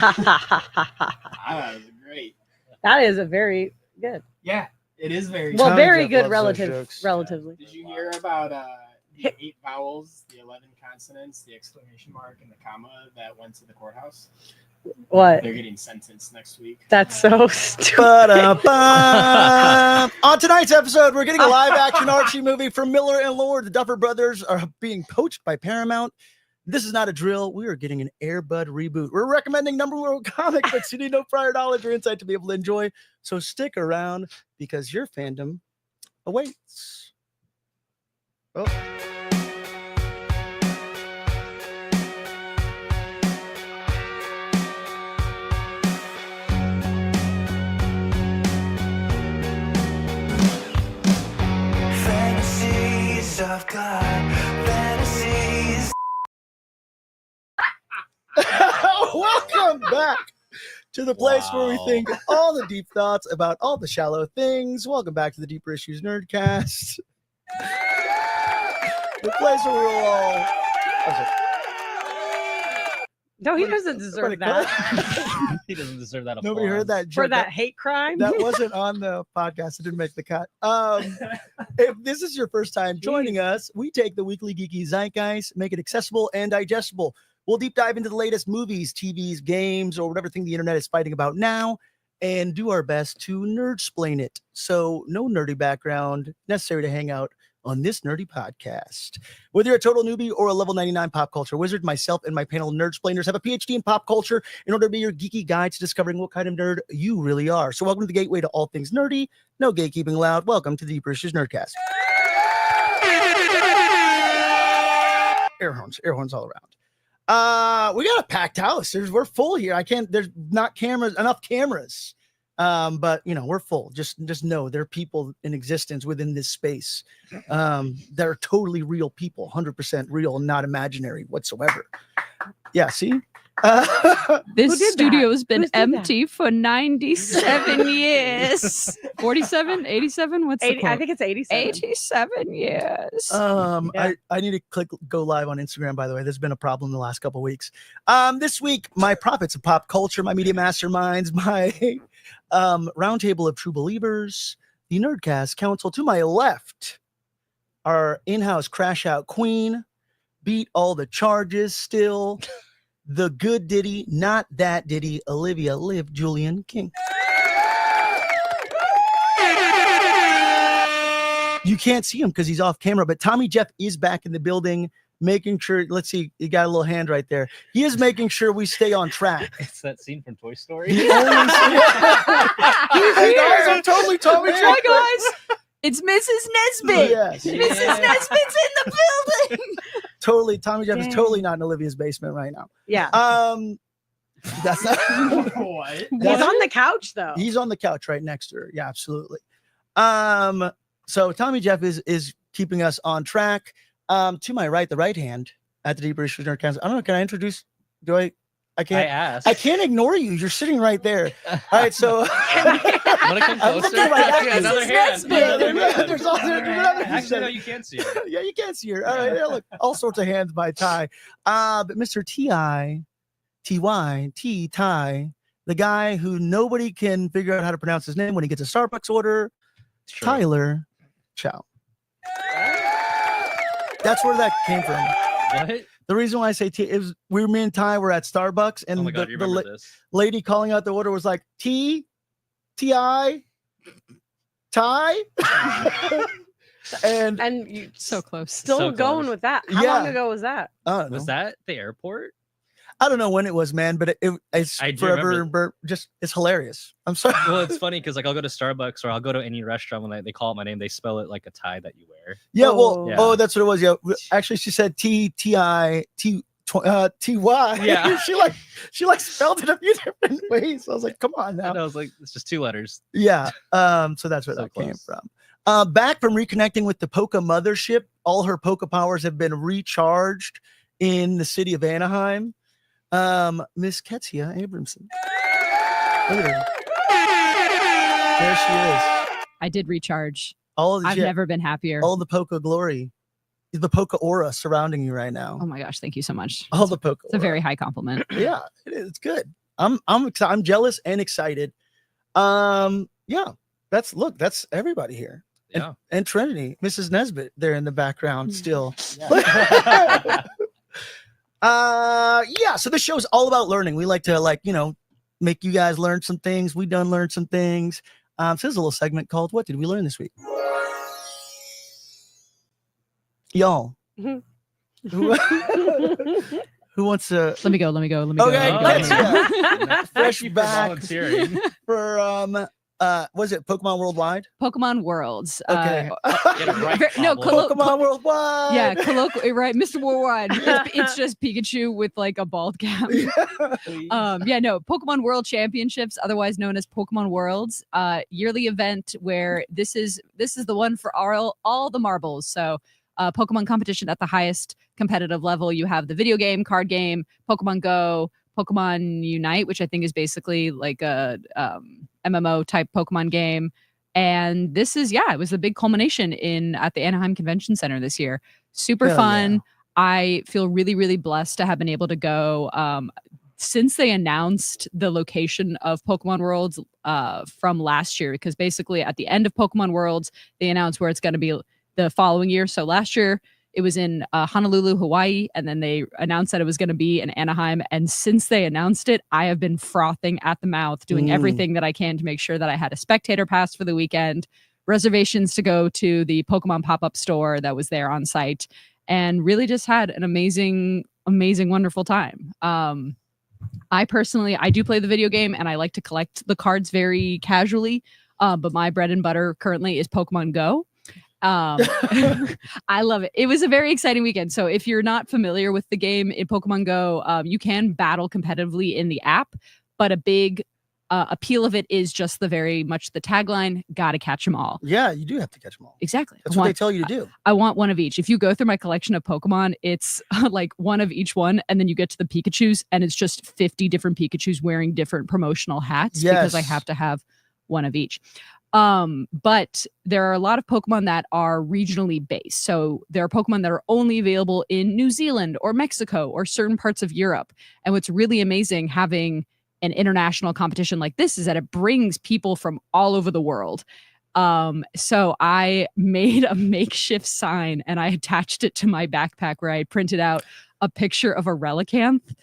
That was great. That is a very good. Yeah, it is very Well, good. very Jeff good loves those relative, jokes. relatively. Did you hear about the 8 vowels, the 11 consonants, the exclamation mark, and the comma that went to the courthouse? What? They're getting sentenced next week. That's so stupid. Ba-da-ba. On tonight's episode, we're getting a live-action Archie movie from Miller and Lord. The Duffer Brothers are being poached by Paramount. This is not a drill. We are getting an Air Bud reboot. We're recommending number one comic books you need no prior knowledge or insight to be able to enjoy. So stick around because your fandom awaits. Oh. Fantasies of God, fantasies. Welcome back to the place where we think all the deep thoughts about all the shallow things. Welcome back to the Deeper Issues Nerdcast. The place where we're all... No, he doesn't deserve that. He doesn't deserve that. Nobody heard that joke. For that hate crime. That wasn't on the podcast. It didn't make the cut. If this is your first time joining us, we take the weekly geeky zeitgeist, make it accessible and digestible. We'll deep dive into the latest movies, TVs, games, or whatever thing the internet is fighting about now, and do our best to nerd-splain it. So no nerdy background necessary to hang out on this nerdy podcast. Whether you're a total newbie or a level 99 pop culture wizard, myself and my panel of nerd-splainers have a PhD in pop culture in order to be your geeky guide to discovering what kind of nerd you really are. So welcome to the gateway to all things nerdy. No gatekeeping allowed. Welcome to the Deeper Issues Nerdcast. Air horns all around. We got a packed house. We're full here. There's not enough cameras. But you know, we're full. Just know there are people in existence within this space that are totally real people, 100% real, not imaginary whatsoever. Yeah, see? This studio's been empty for 97 years. 47, 87? What's 80, the quote? I think it's 87. 87 years. I need to go live on Instagram, by the way. There's been a problem the last couple of weeks. This week, my prophets of pop culture, my media masterminds, my roundtable of true believers, the Nerdcast Council. To my left, our in-house crash out queen, beat all the charges still. The good Diddy, not that Diddy, Olivia Liv Julian King. You can't see him because he's off camera, but Tommy Jeff is back in the building, making sure. Let's see, you got a little hand right there. He is making sure we stay on track. It's that scene from Toy Story. Hey guys, I'm totally Tommy Jeff. Hi, guys. It's Mrs. Nesbitt. Yes. Mrs. Nesbitt's in the building. Totally, Tommy Jeff is totally not in Olivia's basement right now. Yeah. That's not What? He's on the couch though. He's on the couch right next to her. Yeah, absolutely. So Tommy Jeff is keeping us on track. To my right, the right hand at the Deeper Issues Nerdcast. I don't know. Can I introduce? I can't. I asked. I can't ignore you. You're sitting right there. All right. So Want to come I'm closer? looking right Yeah, at another you. hand. There's another hand. Actually, no, you can't see it. Yeah, you can see her. All right, yeah, look, all sorts of hands by Ty. But Mr. T-I-T-Y, Ty, the guy who nobody can figure out how to pronounce his name when he gets a Starbucks order, True. Tyler Chow. That's where that came from. What? The reason why I say me and Ty were at Starbucks, and Oh my God, you remember this? lady calling out the order was like, T-I, Ty. and you So close. still So going close. with that. How Yeah. long ago was that? I don't know. Was that the airport? I don't know when it was, man, but it's I do forever. It's hilarious. I'm sorry. Well, it's funny because like I'll go to Starbucks or I'll go to any restaurant when they call it my name, they spell it like a tie that you wear. Yeah, Oh. well, that's what it was. Yeah, actually, she said T-I-T-Y. Yeah. she like spelled it a few different ways. I was like, come on now. And I was like, it's just 2 letters. Yeah. So that's where So that came close. from. Back from reconnecting with the Poke mothership, all her Poke powers have been recharged in the city of Anaheim. Miss Ketsia Abramson. Look at her. There she is. I did recharge. All of I've never been happier. all the Poke glory, the Poke aura surrounding you right now. Oh my gosh, thank you so much. All the Poke. It's a very high compliment. Yeah, it is. It's good. I'm jealous and excited. Yeah, that's everybody here. Yeah. And Trinity, Mrs. Nesbitt, there in the background still. Yeah. Yeah, so this show is all about learning. We like to make you guys learn some things. We done learned some things. So there's a little segment called What Did We Learn This Week? Y'all. Who wants to Let me go. Okay, Let me go. let's fresh you for back volunteering. for was it Pokemon Worldwide? Pokemon Worlds. Okay. Get it right, No, Pablo. Pokemon Worldwide. Yeah, right, Mr. Worldwide. It's just Pikachu with like a bald cap. Pokemon World Championships, otherwise known as Pokemon Worlds, yearly event where this is the one for all the marbles. So Pokemon competition at the highest competitive level. You have the video game, card game, Pokemon Go, Pokemon Unite, which I think is basically like a MMO type Pokemon game. And this is, it was the big culmination at the Anaheim Convention Center this year. Super fun. Yeah. I feel really, really blessed to have been able to go. Since they announced the location of Pokemon Worlds from last year, because basically at the end of Pokemon Worlds, they announced where it's going to be the following year. So last year, it was in Honolulu, Hawaii, and then they announced that it was going to be in Anaheim. And since they announced it, I have been frothing at the mouth, doing everything that I can to make sure that I had a spectator pass for the weekend, reservations to go to the Pokemon pop-up store that was there on site, and really just had an amazing, wonderful time. I do play the video game, and I like to collect the cards very casually, but my bread and butter currently is Pokemon Go. I love it. It was a very exciting weekend. So if you're not familiar with the game in Pokemon Go, you can battle competitively in the app, but a big appeal of it is just very much the tagline, gotta catch them all. Yeah, you do have to catch them all. Exactly. That's what they tell you to do. I want one of each. If you go through my collection of Pokemon, it's like one of each one, and then you get to the Pikachus, and it's just 50 different Pikachus wearing different promotional hats because I have to have one of each. But there are a lot of Pokemon that are regionally based. So there are Pokemon that are only available in New Zealand or Mexico or certain parts of Europe. And what's really amazing having an international competition like this is that it brings people from all over the world. So I made a makeshift sign and I attached it to my backpack where I printed out a picture of a Relicanth,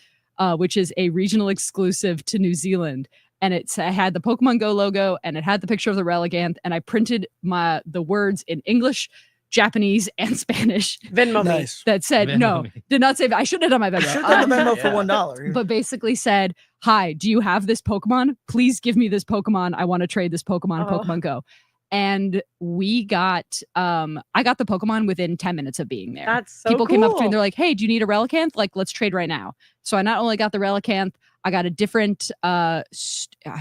which is a regional exclusive to New Zealand. And it had the Pokemon Go logo and it had the picture of the Relicanth. And I printed the words in English, Japanese, and Spanish. Venmo me. Nice. That said, Venmo no, me. did not say, I should have done my Venmo. Should have done the memo for $1. But basically said, hi, do you have this Pokemon? Please give me this Pokemon. I want to trade this Pokemon in Pokemon Go. And we got, I got the Pokemon within 10 minutes of being there. That's so People came up to me and cool. they're like, hey, do you need a Relicanth? Like, let's trade right now. So I not only got the Relicanth, I got a different, I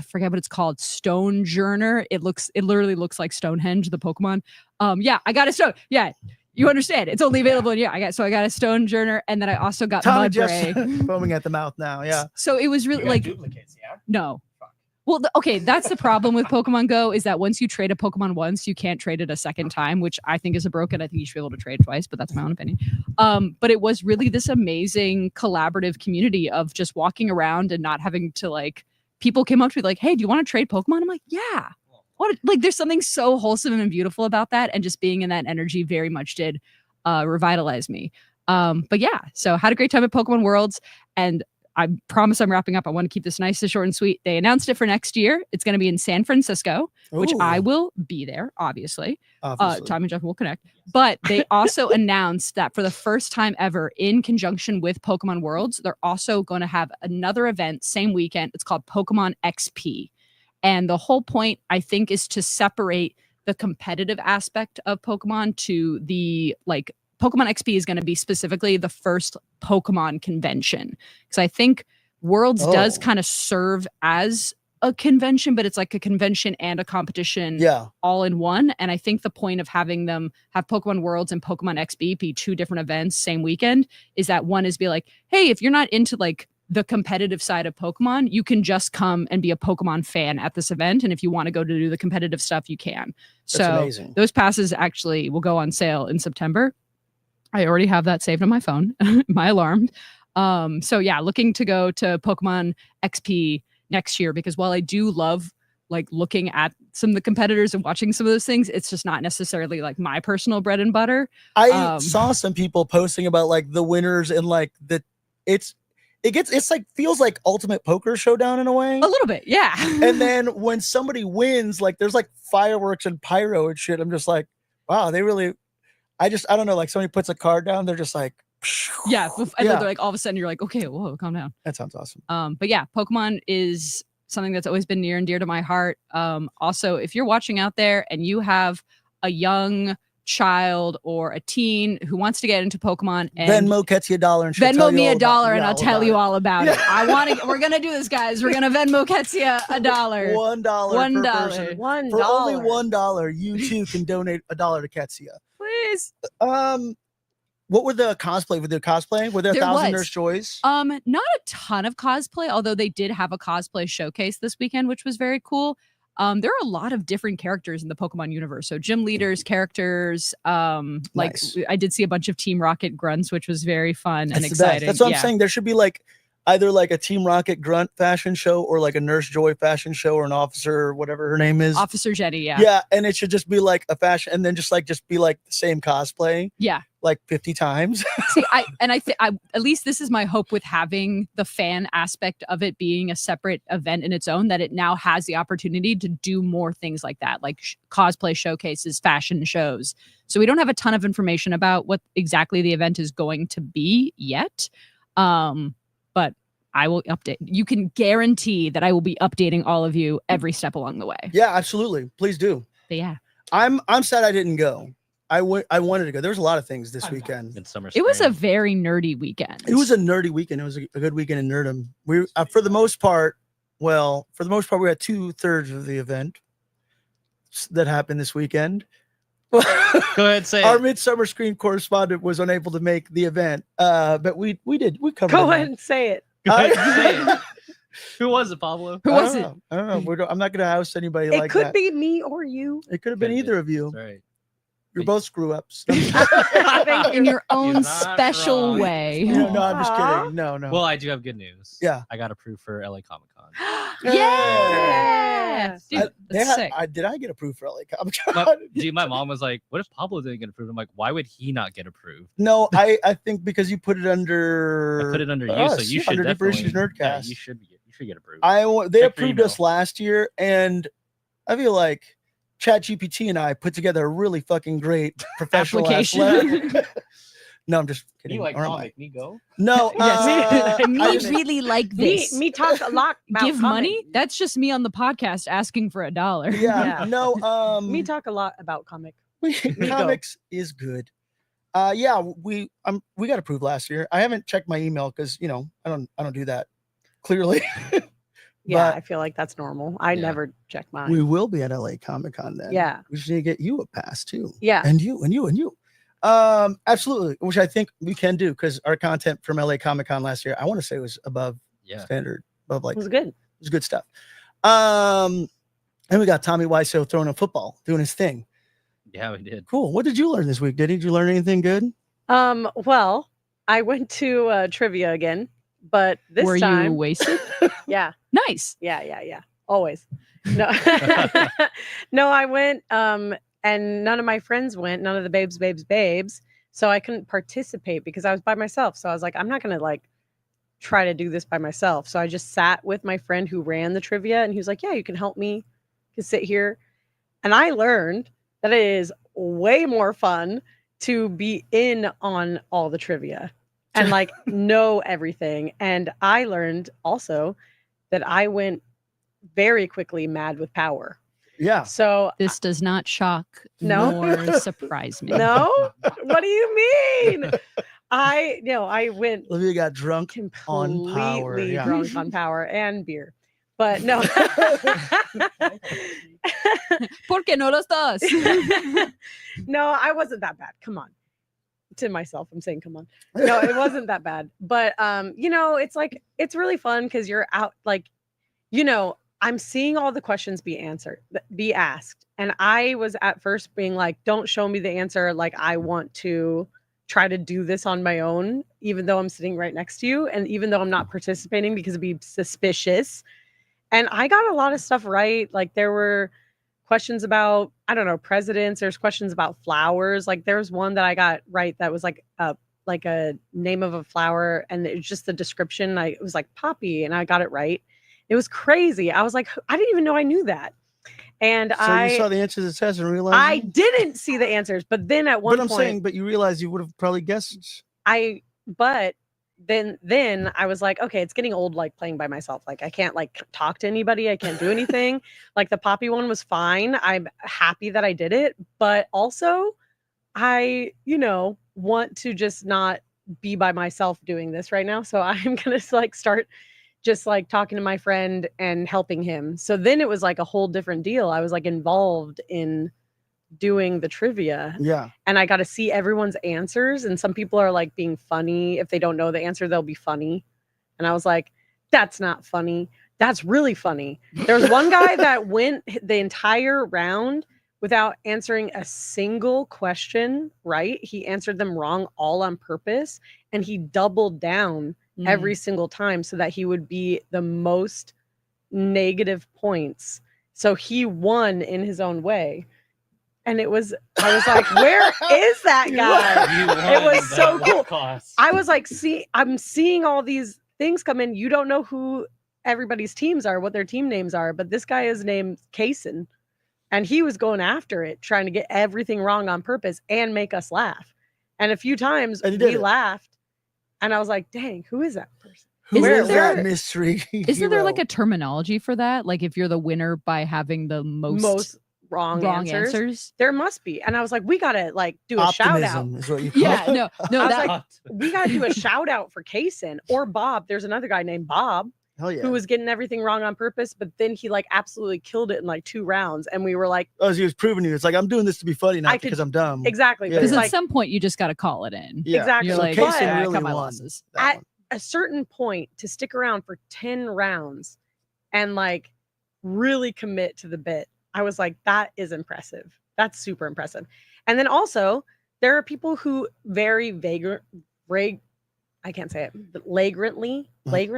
forget what it's called, Stonejourner. It literally looks like Stonehenge, the Pokemon. I got a Stone. Yeah, you understand. It's only available in, I got a Stonejourner, and then I also got Tommy just Mudbray. foaming at the mouth now. Yeah. So it was really You got like, duplicates, yeah. no. Well, okay, that's the problem with Pokemon Go is that once you trade a Pokemon once, you can't trade it a second time, which I think is broken. I think you should be able to trade twice, but that's my own opinion. But it was really this amazing collaborative community of just walking around and not having to people came up to me like, hey, do you want to trade Pokemon? I'm like, yeah. There's something so wholesome and beautiful about that. And just being in that energy very much did revitalize me. So had a great time at Pokemon Worlds, and I promise I'm wrapping up. I want to keep this nice and short and sweet. They announced it for next year. It's going to be in San Francisco, which Ooh. I will be there, obviously. Obviously. Tom and Jeff will connect. But they also announced that for the first time ever, in conjunction with Pokemon Worlds, they're also going to have another event, same weekend. It's called Pokemon XP. And the whole point, I think, is to separate the competitive aspect of Pokemon to the Pokemon XP is going to be specifically the first Pokemon convention. Because I think Worlds does kind of serve as a convention, but it's like a convention and a competition all in one. And I think the point of having them have Pokemon Worlds and Pokemon XP be two different events same weekend is that one is be like, hey, if you're not into the competitive side of Pokemon, you can just come and be a Pokemon fan at this event. And if you want to go to do the competitive stuff, you can. That's so amazing. Those passes actually will go on sale in September. I already have that saved on my phone, my alarm. Looking to go to Pokemon XP next year, because while I do love like looking at some of the competitors and watching some of those things, it's just not necessarily like my personal bread and butter. I saw some people posting about like the winners and like it's like feels like Ultimate Poker Showdown in a way. A little bit, yeah. And then when somebody wins, like there's like fireworks and pyro and shit. I'm just like, wow, they really. I don't know. Like somebody puts a card down, they're just like, yeah. And then they're like all of a sudden you're like, okay, whoa, calm down. That sounds awesome. But yeah, Pokemon is something that's always been near and dear to my heart. Also, if you're watching out there and you have a young child or a teen who wants to get into Pokemon, and Venmo gets you $1 and Venmo me $1 and I'll tell you all about it. We're gonna do this, guys. We're gonna Venmo Ketsia $1. $1 $1. per person. $1. For only $1, you too can donate $1 to Ketsia. Please. What were the cosplay? Were there 1,000 Nurse Joys? Not a ton of cosplay, although they did have a cosplay showcase this weekend, which was very cool. There are a lot of different characters in the Pokemon universe. So gym leaders, characters, Nice. I did see a bunch of Team Rocket grunts, which was very fun and That's the best. exciting. That's what I'm saying. There should be like either like a Team Rocket grunt fashion show or like a Nurse Joy fashion show or an officer, whatever her name is. Officer Jenny, yeah. Yeah, and it should just be like a fashion, and then just be like the same cosplay. Yeah. Like 50 times. See, at least this is my hope with having the fan aspect of it being a separate event in its own, that it now has the opportunity to do more things like that, like cosplay showcases, fashion shows. So we don't have a ton of information about what exactly the event is going to be yet. But I will update. You can guarantee that I will be updating all of you every step along the way. Yeah, absolutely. Please do. But yeah. I'm sad I didn't go. I wanted to go. There was a lot of things this weekend. Midsummer It was a Spring. very nerdy weekend. It was a nerdy weekend. It was a good weekend in nerdom. We for the most part, we had 2/3 of the event that happened this weekend. Go ahead, say Our it. Midsummer Screen correspondent was unable to make the event. But we covered Go it. ahead and say it. Go ahead, say it. Who was it, Pablo? Who was it? I don't know. I'm not going to house anybody It like could that. be me or you. It could have been either of you. That's right. You're both screw ups. Thank In you. your own not special wrong. way. No, I'm just Aw. kidding. No. Well, I do have good news. Yeah. I got approved for LA Comic Con. Yeah. Dude, that's sick. Did I get approved for LA Comic Con? My mom was like, "What if Pablo didn't get approved?" I'm like, "Why would he not get approved?" No, I think because you put it under. I put it under you, so us, you should under Different definitely. Issues Nerdcast. Yeah, you should get approved. They Check your approved us last year, and I feel like ChatGPT and I put together a really fucking great professional Application. No, I'm just kidding. You like Or am I? comic? Me go. No, Yes. Me I just- really like this. Me talk a lot about Give money? comic. That's just me on the podcast asking for $1. yeah, Yeah. no. Me talk a lot about comic. Comics is good. Yeah, we got approved last year. I haven't checked my email because I don't do that. Clearly, Yeah, But- I feel like that's normal. I Yeah. never check mine. we will be at LA Comic Con then. Yeah. we just need to get you a pass too. Yeah. and you. Absolutely, which I think we can do because our content from LA Comic Con last year, I want to say, was above Yeah. standard, above It like was good. it was good stuff. And we got Tommy Wiseau throwing a football, doing his thing. Yeah, we did. Cool. What did you learn this week? Did you learn anything good? Well, I went to trivia again, but this Were time, you wasted? yeah, Nice. yeah, always. No, no, I went, and none of my friends went, none of the babes. So I couldn't participate because I was by myself. So I was like, I'm not going to try to do this by myself. So I just sat with my friend who ran the trivia, and he was like, yeah, you can help me. You can sit here. And I learned that it is way more fun to be in on all the trivia and know everything. And I learned also that I went very quickly mad with power. Yeah. So This does not shock No. nor surprise me. no, what do you mean? I went Olivia got drunk. completely power, yeah. drunk on power and beer. But no. ¿Por qué no los dos? No, I wasn't that bad. Come on. To myself, I'm saying, come on. No, it wasn't that bad. But it's really fun because you're out, I'm seeing all the questions be asked. And I was at first being like, don't show me the answer. I want to try to do this on my own, even though I'm sitting right next to you. And even though I'm not participating because it'd be suspicious. And I got a lot of stuff right. Like there were questions about, I don't know, presidents. There's questions about flowers. Like there was one that I got right that was like a name of a flower, and it was just the description. It was like poppy, and I got it right. It was crazy. I was like, I didn't even know I knew that. And So you saw the answers to the test and realized I didn't see the answers, but then at one point, but you realized you would have probably guessed. But then I was like, okay, it's getting old, like playing by myself. Like I can't like talk to anybody. I can't do anything. Like the poppy one was fine. I'm happy that I did it, but also I, want to just not be by myself doing this right now. So I'm going to like start just like talking to my friend and helping him. So then it was like a whole different deal. I was like involved in doing the trivia. Yeah. And I got to see everyone's answers. And some people are like being funny. If they don't know the answer, they'll be funny. And I was like, that's not funny. That's really funny. There was one guy that went the entire round without answering a single question right. He answered them wrong all on purpose. And he doubled down every single time so that he would be the most negative points. So he won in his own way. And I was like, where is that guy? It was so cool. I was like, I'm seeing all these things come in. You don't know who everybody's teams are, what their team names are, but this guy is named Kaysen. And he was going after it, trying to get everything wrong on purpose and make us laugh. And a few times we laughed. And I was like, dang, who is that person? Who is that mystery? Isn't there like a terminology for that? Like if you're the winner by having the most wrong answers, there must be. And I was like, we gotta like do a shout out. Is what you call it. No. Like, we gotta do a shout out for Kaysen or Bob. There's another guy named Bob. Hell yeah. Who was getting everything wrong on purpose, but then he like absolutely killed it in like 2 rounds. And we were like, oh, he was proving you. It's like, I'm doing this to be funny, not because I'm dumb. Exactly. Yeah, because at at some point you just got to call it in. Yeah. Exactly. You're like, Kaysen really really my won losses. At a certain point, to stick around for 10 rounds and like really commit to the bit, I was like, that is impressive. That's super impressive. And then also there are people who very I can't say it, but flagrantly, like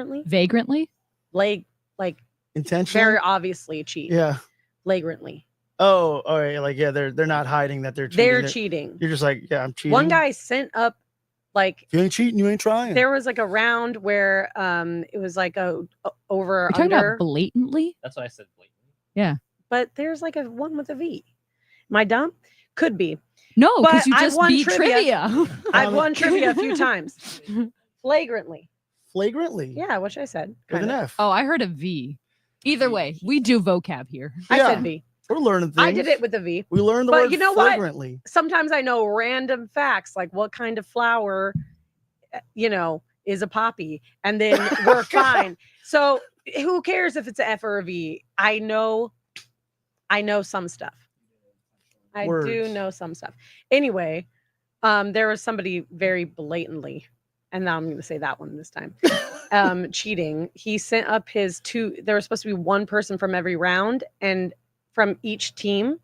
intentionally, very obviously cheat. Yeah. Flagrantly. Oh, all right. Like, yeah, they're not hiding that they're cheating. They're cheating. You're just like, yeah, I'm cheating. One guy sent up like, if you ain't cheating, you ain't trying. there was like a round where it was like a over You're talking under, about blatantly? That's what I said. Blatantly. Yeah. but there's like a one with a V. Am I dumb? Could be. No, But because you I just won beat trivia. trivia. I've won trivia a few times. Flagrantly. Flagrantly. Yeah, which I said. With an kinda. F. Oh, I heard a V. Either way, we do vocab here. I Yeah. said V. We're learning things. I did it with a V. We learned the But word you know what? flagrantly. Sometimes I know random facts, like what kind of flower, is a poppy, and then we're fine. So who cares if it's an F or a V? I know some stuff. I do Words. know some stuff. Anyway, there was somebody very blatantly, and now I'm going to say that one this time, cheating. He sent up his 2. There was supposed to be one person from every round and from each team,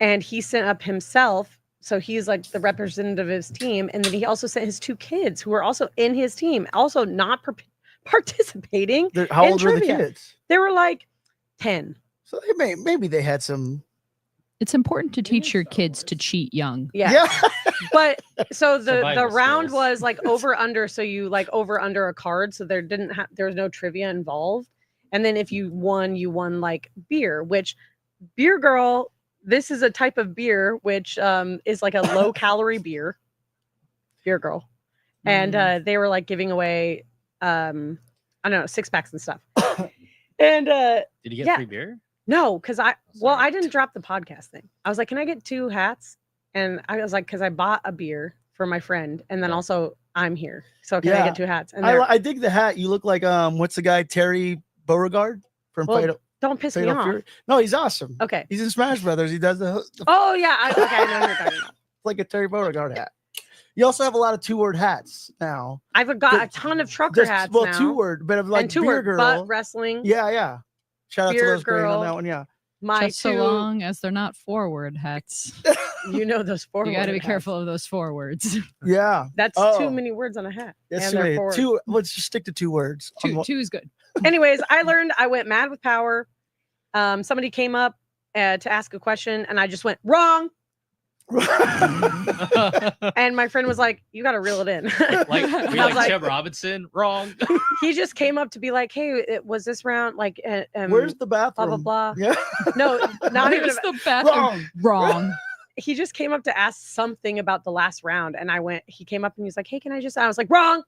and he sent up himself. So he's like the representative of his team, and then he also sent his 2 kids who were also in his team, also not participating. How in old were the trivia. kids? They were like 10. So maybe they had some. It's important to teach your kids to cheat young. Yeah. But so the Survival round skills. was like over under. So you like over under a card. So there was no trivia involved. And then if you won like beer, which Beer Girl, this is a type of beer, which is like a low calorie beer. Beer Girl. And they were like giving away, I don't know, 6-packs and stuff. And Did you get Yeah. free beer? no, because I Sorry. didn't drop the podcast thing. I was like, can I get 2 hats? And I was like, because I bought a beer for my friend, and then Yeah. also I'm here, so can I Yeah. get 2 hats? And they're, I dig the hat. You look like what's the guy, Terry Beauregard from Well, Fatal don't piss me Fatal off. Fury? No, he's awesome. Okay. He's in Smash Brothers. He does the Oh yeah. I know who you're talking about. like a Terry Beauregard hat. You also have a lot of 2-word hats now. I've got a ton of trucker hats now. 2-word, but of like and Beer 2-word Girl. butt wrestling. Yeah. Shout out to Beer those Green on Girl. that one. Yeah. My Just so 2. long as they're not forward hats. You know those four. You got to be hats. careful of those 4 words. Yeah. That's Oh. too many words on a hat. That's And too they're many. four. Two. Let's just stick to 2 words. Two is good. Anyways, I learned. I went mad with power. Somebody came up to ask a question, and I just went wrong. And my friend was like, "You got to reel it in." Like I we was like Tim Robinson. Wrong. he just came up to be like, "Hey, was this round like?" Where's the blah bathroom? blah blah? Yeah. No, not even. Where's the bathroom? Wrong. He just came up to ask something about the last round, and he came up and he was like, "Hey, can I just?" I was like, "Wrong."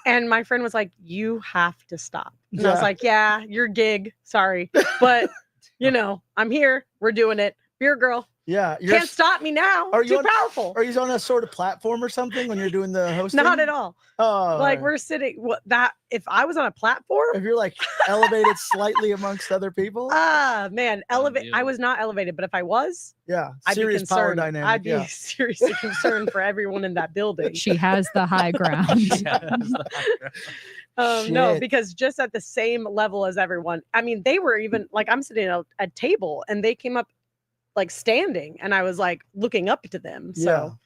And my friend was like, "You have to stop." And I was Yeah. like, "Yeah, your gig. Sorry, but I'm here. We're doing it. Beer girl. Yeah. Can't stop me now. Are you Too on- powerful." Are you on a sort of platform or something when you're doing the hosting? Not at all. Oh, Like we're sitting. If I was on a platform, if you're like elevated slightly amongst other people. man, elevate. I deal. was not elevated, but if I was, Yeah. I'd be Serious power concerned. dynamic. I'd be Yeah. seriously concerned for everyone in that building. She has the high ground. No, Shit. because just at the same level as everyone. I mean, they were even like I'm sitting at a table and they came up like standing, and I was like looking up to them. Yeah. So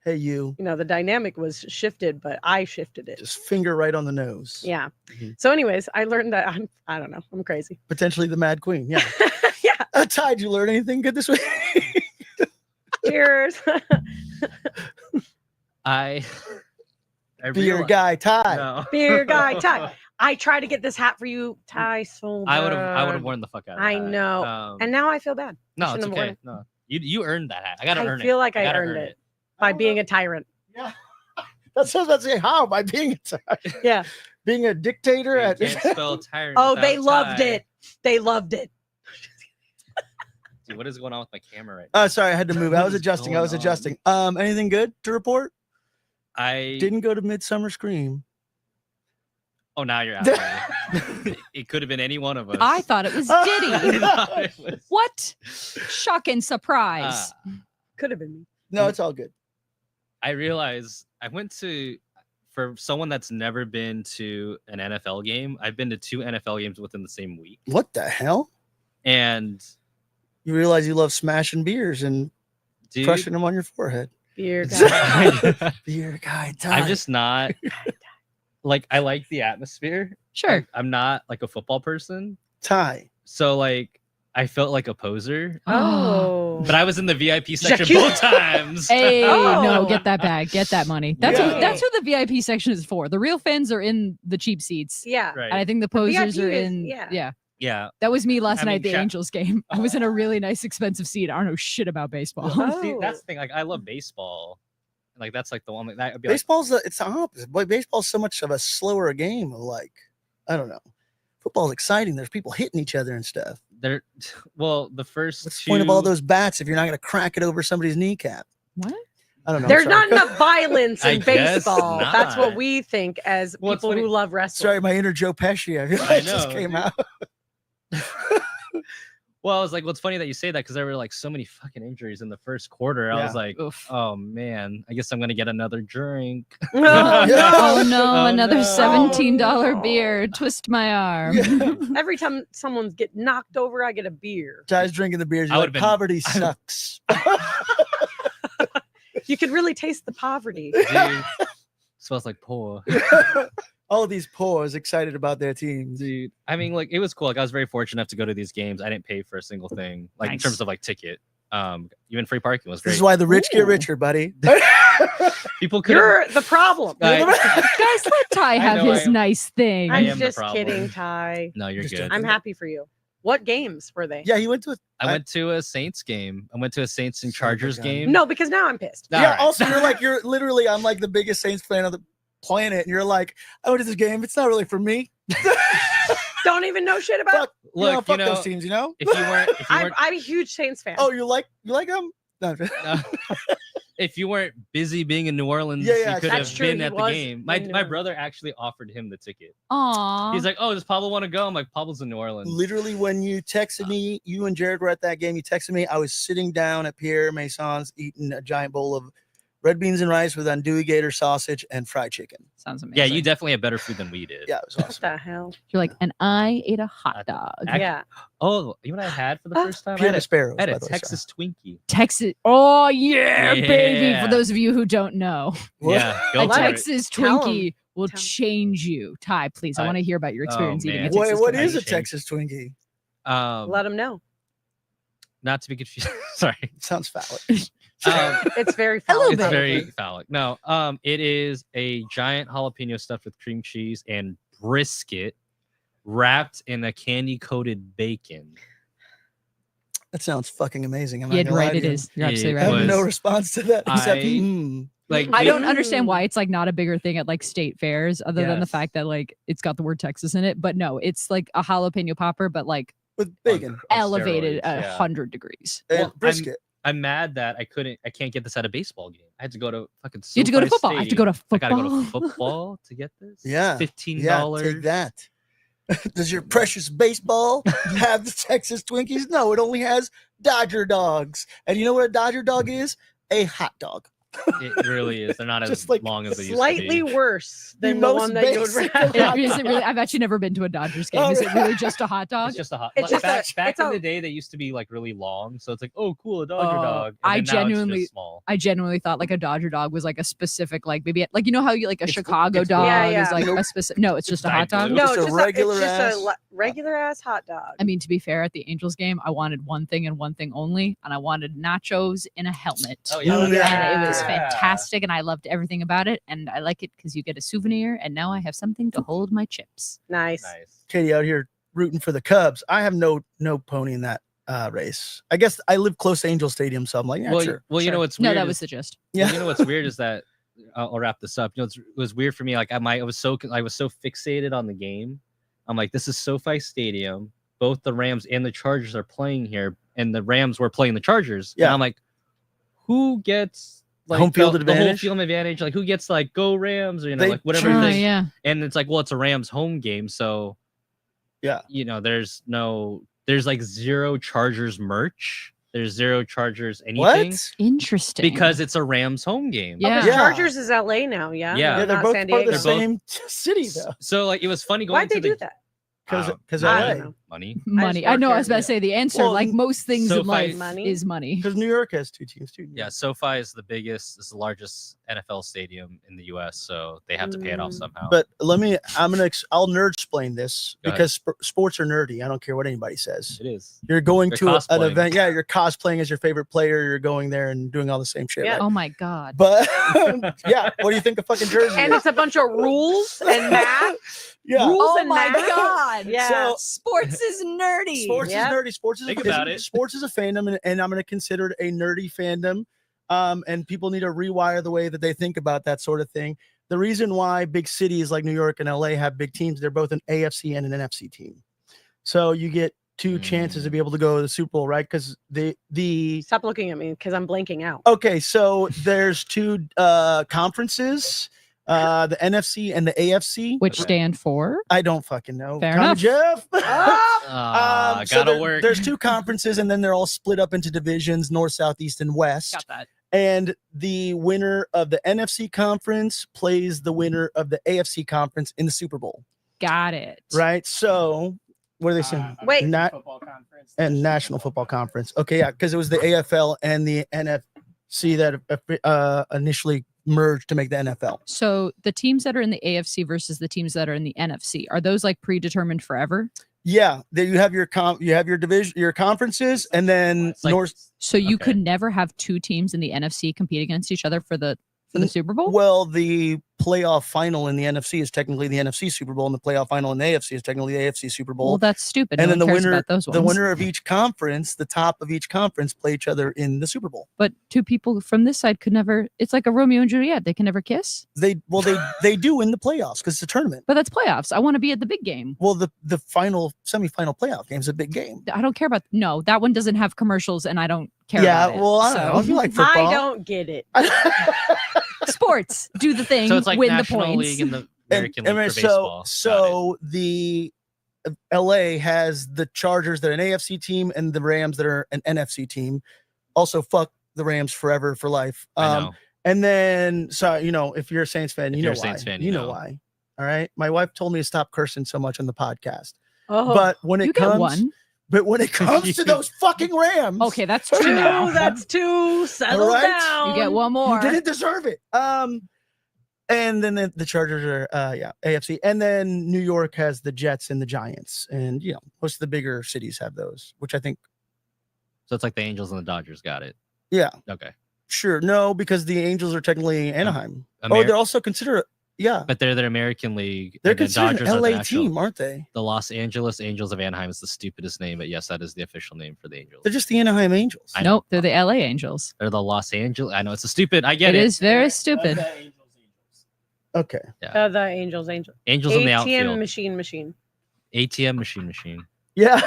Hey, you. the dynamic was shifted, but I shifted it. Just finger right on the nose. Yeah. Mhm. So, anyways, I learned that I don't know. I'm crazy. Potentially the Mad Queen. Yeah. Yeah. Ty, did you learn anything good this week? Cheers. I Beer realized- guy, Ty. No. Beer guy, Ty. I tried to get this hat for you, Ty. So I would bad. have worn the fuck out of I that. know. And now I feel bad. no, shouldn't it's have worn okay. it. No, you earned that hat. I gotta earn it. feel like I gotta earned earn it. By being a tyrant. Yeah. That's what I was about to say. How? By being Yeah. being a dictator You at can't spell tyrant. Oh, they without loved tie. it. They loved it. Dude, what is going on with my camera right now? Sorry, I had to move. I What was is adjusting. I going was on? adjusting. Anything good to report? I Didn't go to Midsummer Scream. Oh, now you're out. It could have been any one of us. I thought it was I Diddy. thought it was- What? Shocking surprise. Could have been me. No, it's all good. I realized I went to, for someone that's never been to an NFL game, I've been to 2 NFL games within the same week. What the hell? And You realize you love smashing beers and dude, crushing them on your forehead. Beer guy. Beer guy, Ty. I'm just not like, I like the atmosphere. Sure. Like, I'm not like a football person. Ty. So like, I felt like a poser, Oh. but I was in the VIP section Jackie. both times. Hey, no, Oh. get that bag, get that money. That's Yeah. what the VIP section is for. The real fans are in the cheap seats, Yeah. Right. and I think the posers VIP are is- in. yeah. Yeah. That was me last I night mean, at the shout- Angels game. I was in a really nice, expensive seat. I don't know shit about baseball. See, that's Oh. the thing. Like, I love baseball. Like, that's like the one that I'd be like, Baseball's it's the opposite. Boy, baseball's so much of a slower game of like, I don't know. Football's exciting. There's people hitting each other and stuff. they're well, the first What's the two. point of all those bats if you're not going to crack it over somebody's kneecap? What? I don't know. There's sorry. not enough violence I in guess baseball. That's what not. we think as Well, it's people funny- who love wrestling. Sorry, my inner Joe Pesci. I just know, came dude. out. Well, I was like, well, it's funny that you say that because there were like so many fucking injuries in the first quarter. I Yeah. was like, Oof. oh man, I guess I'm gonna get another drink. Oh, Yeah. oh no, Oh, another no. $17 beer. Twist my arm. Yeah. Every time someone's get knocked over, I get a beer. Ty's drinking the beers. I You're like, would've been- poverty sucks. You could really taste the poverty. Dude, smells like poor. All these poors excited about their teams. Dude, I mean, like it was cool. Like I was very fortunate enough to go to these games. I didn't pay for a single thing, like in Nice. terms of like ticket. Even free parking was great. This is why the rich get Ooh. richer, buddy. People could. You're the problem. Guys, let Ty I have know I his am. nice thing. I I'm am the just problem. kidding, Ty. No, you're Just good. I'm happy for you. What games were they? Yeah, he went to a I went to a Saints game. I went to a Saints and Son of a Chargers gun. game. No, because now I'm pissed. All yeah. right. Also, you're literally, I'm like the biggest Saints fan on the planet, and you're like, I went to this game. It's not really for me. Don't even know shit about. Fuck, Look, fuck those teams, you know. if you weren't, I'm a huge Saints fan. Oh, you like them? No. if you weren't busy being in New Orleans, Yeah, yeah, you could that's have true, been he at the was game. in My New my Orleans. brother actually offered him the ticket. Aw. He's like, "Oh, does Pablo want to go?" I'm like, "Pablo's in New Orleans." Literally, when you texted me, you and Jared were at that game. You texted me. I was sitting down at Pierre Mason's eating a giant bowl of red beans and rice with andouille gator sausage and fried chicken. Sounds amazing. Yeah, you definitely have better food than we did. Yeah, it was What awesome. the hell? You're like, and I ate a hot dog. Yeah. Oh, you know what I had for the first time? I Pure had sparrows. I had by a the way, Texas Twinkie. Texas. Oh yeah, baby. Yeah. For those of you who don't know, What? Yeah, a go for it. Texas Tell 'em. Twinkie will Tell 'em. change you. Ty, please. I I- want to hear about your experience eating a man. Texas Wait, what Twinkie. is a Twinkie. Texas Twinkie? Let them know. Not to be confused. Sorry. Sounds phallic. It's very A little phallic. bit. It's very phallic. No, it is a giant jalapeno stuffed with cream cheese and brisket wrapped in a candy coated bacon. That sounds fucking amazing. I'm not Yeah, gonna lie right. to It you. is. You're It absolutely I right. have no was- response to that except I- Like I they- don't understand why it's like not a bigger thing at like state fairs, other than the Yes. fact that like it's got the word Texas in it. But no, it's like a jalapeno popper, but like with bacon on elevated steroids, 100 degrees. and Well, brisket. I'm mad that I can't get this at a baseball game. I had to go to fucking. You have to go to SoFi football. I have to go to Stadium. I gotta go football. to football to get this. Yeah, $15. Yeah, take that. Does your precious baseball have the Texas Twinkies? No, it only has Dodger dogs. And you know what a Dodger dog is? A hot dog. It really is. They're not as Just like long as they used Slightly to be. worse The than the most one that you would basic rather. of Is it really? I've actually never been to a Dodgers game. Oh, Is it really? really just a hot dog? It's just a hot. It's Like, just back a- back it's in a- the day, they used to be like really long, so it's like, oh, cool, a Dodger Oh, dog. I And then now it's genuinely- just small. I genuinely thought like a Dodger dog was like a specific, like maybe like you know how you like a It's- Chicago it's- dog Yeah, yeah. is like Nope. a specific. No, it's just a hot dog. blue. No, Just it's a just regular it's just ass- a regular ass hot dog. I mean, to be fair, at the Angels game, I wanted one thing and one thing only, and I wanted nachos in a helmet. Oh yeah. And it was Yeah. fantastic, and I loved everything about it. And I like it because you get a souvenir, and now I have something to hold my chips. Nice. Nice. Katie out here rooting for the Cubs. I have no pony in that race. I guess I live close to Angel Stadium, so I'm like, yeah, well, sure. you sure. know what's No, weird? that is- was the gist. Yeah. You know what's weird is that I'll wrap this up. You know, it was weird for me. Like I was so fixated on the game. I'm like, this is SoFi Stadium. Both the Rams and the Chargers are playing here, and the Rams were playing the Chargers. Yeah. And I'm like, who gets like Home field the whole advantage? field advantage? Like who gets like go Rams or They like whatever choose- thing. yeah. And it's like, well, it's a Rams home game, so Yeah. you know, there's like zero Chargers merch. There's zero Chargers anything What? Interesting. because it's a Rams home game. Yeah. The Yeah. Chargers is LA now, yeah. Yeah. Yeah, they're not both San part of Diego. the They're both- same city though. So like it was funny going Why'd they to the do that? Because I LA. don't know. money. money. I I know. I work was about here. to say the answer, Well, like most things in SoFi- life, Money? is money. Because New York has two teams too. Yeah, SoFi is the largest NFL stadium in the U.S., so they have to pay it off Mm. somehow. But I'll nerd explain this Go ahead. because sports are nerdy. I don't care what anybody says. it is. You're going You're to an cosplaying. event. Yeah, you're cosplaying as your favorite player. You're going there and doing all the same shit. Yeah. right? Oh my god. But yeah, what do you think a fucking jersey And is? it's a bunch of rules and math. Yeah. Rules Oh and my math. god. Yeah. So- Sports is nerdy. Sports Yep. is nerdy. Sports is Think about it. Sports is a fandom, and I'm going to consider it a nerdy fandom. And people need to rewire the way that they think about that sort of thing. The reason why big cities like New York and LA have big teams, they're both an AFC and an NFC team. So you get two chances to be able to go to the Super Bowl, right? Because the Stop looking at me because I'm blanking out. okay, so there's two conferences, the NFC and the AFC. Which stand for? I don't fucking know. Fair Tommy enough. Jeff. So Gotta there- work. There's two conferences, and then they're all split up into divisions: North, South, East, and West. Got that. And the winner of the NFC conference plays the winner of the AFC conference in the Super Bowl, Got it. right? So, what are they saying? Wait. Not Football conference and National Football Conference. Okay, yeah, because it was the AFL and the NFC that initially merged to make the NFL. So the teams that are in the AFC versus the teams that are in the NFC, are those like predetermined forever? Yeah, there you have your division, your conferences, and then It's like- North. So you Okay. could never have two teams in the NFC compete against each other for the Super Bowl? Well, the playoff final in the NFC is technically the NFC Super Bowl, and the playoff final in the AFC is technically the AFC Super Bowl. Well, that's stupid. and No then one the cares winner, about those the ones. winner of each conference, the top of each conference, play each other in the Super Bowl. But two people from this side could never. It's like a Romeo and Juliet. They can never kiss. They do in the playoffs because it's a tournament. But that's playoffs. I want to be at the big game. Well, the semifinal playoff game is a big game. I don't care about. No, that one doesn't have commercials, and I don't care. Yeah, about it. well, I don't know. If you like football, I don't get it. Sports do the thing. So it's like win the National points. League and the American And League for so baseball. Got it. so the LA has the Chargers that are an AFC team and the Rams that are an NFC team. Also, fuck the Rams forever for life. I know. And then, so if you're a Saints fan, If you you're know a why. Saints fan, you you know know. why. All right. My wife told me to stop cursing so much on the podcast. Oh, But when You it get comes, one. but when it comes to those fucking Rams, Okay, that's two now. that's two. Settle All right. down. You get one more. you didn't deserve it. And then the Chargers are AFC, and then New York has the Jets and the Giants, and most of the bigger cities have those, which I think. So it's like the Angels and the Dodgers got it. Yeah. Okay. Sure. No, because the Angels are technically Anaheim. Amer- they're also considered. Yeah. But they're the American League. They're and the considered Dodgers an are the LA national- team, aren't they? The Los Angeles Angels of Anaheim is the stupidest name, but yes, that is the official name for the Angels. They're just the Anaheim Angels. I know. Nope, they're the LA Angels. They're the Los Angeles. I know it's a stupid. I get It it. is very Of stupid. the Angels. Okay. The Angels. Angels in the ATM outfield. machine. ATM machine. Yeah.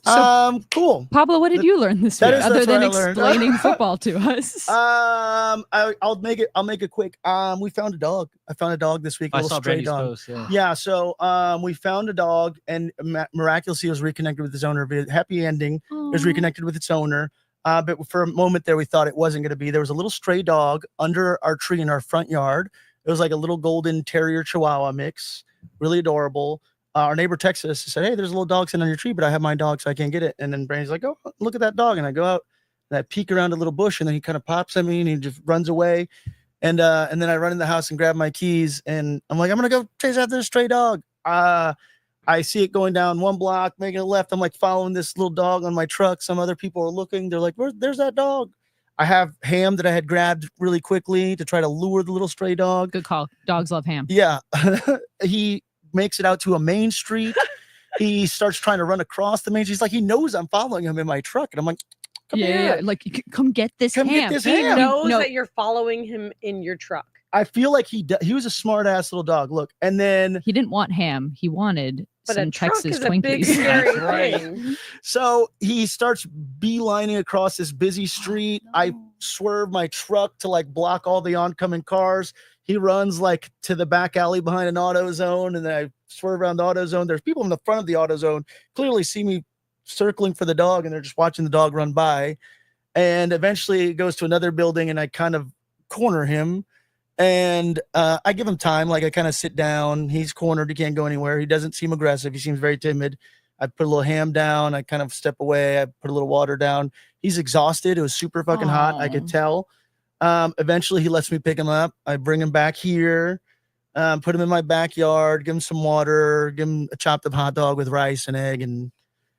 So- Cool. Pablo, what did you learn this That week is- other that's than what I learned. explaining football to us? I'll make it quick. We found a dog. I found a dog this week. A I little saw stray Brandy's dog. post. Yeah. Yeah, so we found a dog, and miraculously was reconnected with its owner. Happy ending. It was reconnected with its owner. But for a moment there, we thought it wasn't going to be. There was a little stray dog under our tree in our front yard. It was like a little golden terrier chihuahua mix, really adorable. Our neighbor texted us and said, "Hey, there's a little dog sitting on your tree, but I have my dog, so I can't get it." And then Brandy's like, "Oh, look at that dog!" And I go out and I peek around a little bush, and then he kind of pops at me and he just runs away. And then I run in the house and grab my keys, and I'm like, "I'm gonna go chase after this stray dog." I see it going down one block, making a left. I'm like following this little dog on my truck. Some other people are looking. They're like, "There's that dog." I have ham that I had grabbed really quickly to try to lure the little stray dog. Good call. Dogs love ham. Yeah. He makes it out to a main street. He starts trying to run across the main street. He's like, he knows I'm following him in my truck. And I'm like, "Come here." Like, come get this Come get ham. this He ham. knows No. that you're following him in your truck. I feel like he was a smart ass little dog. Look, and then He didn't want ham. He wanted But some a truck Texas is a big, Twinkies. scary That's right. thing. so he starts beelining across this busy street. I swerve my truck to like block all the oncoming cars. He runs like to the back alley behind an AutoZone, and then I swerve around the AutoZone. There's people in the front of the AutoZone clearly see me circling for the dog, and they're just watching the dog run by. And eventually it goes to another building, and I kind of corner him. And I give him time. Like I kind of sit down. He's cornered. He can't go anywhere. He doesn't seem aggressive. He seems very timid. I put a little ham down. I kind of step away. I put a little water down. He's exhausted. It was super fucking hot. I could tell. Eventually he lets me pick him up. I bring him back here, put him in my backyard, give him some water, give him a chopped up hot dog with rice and egg. And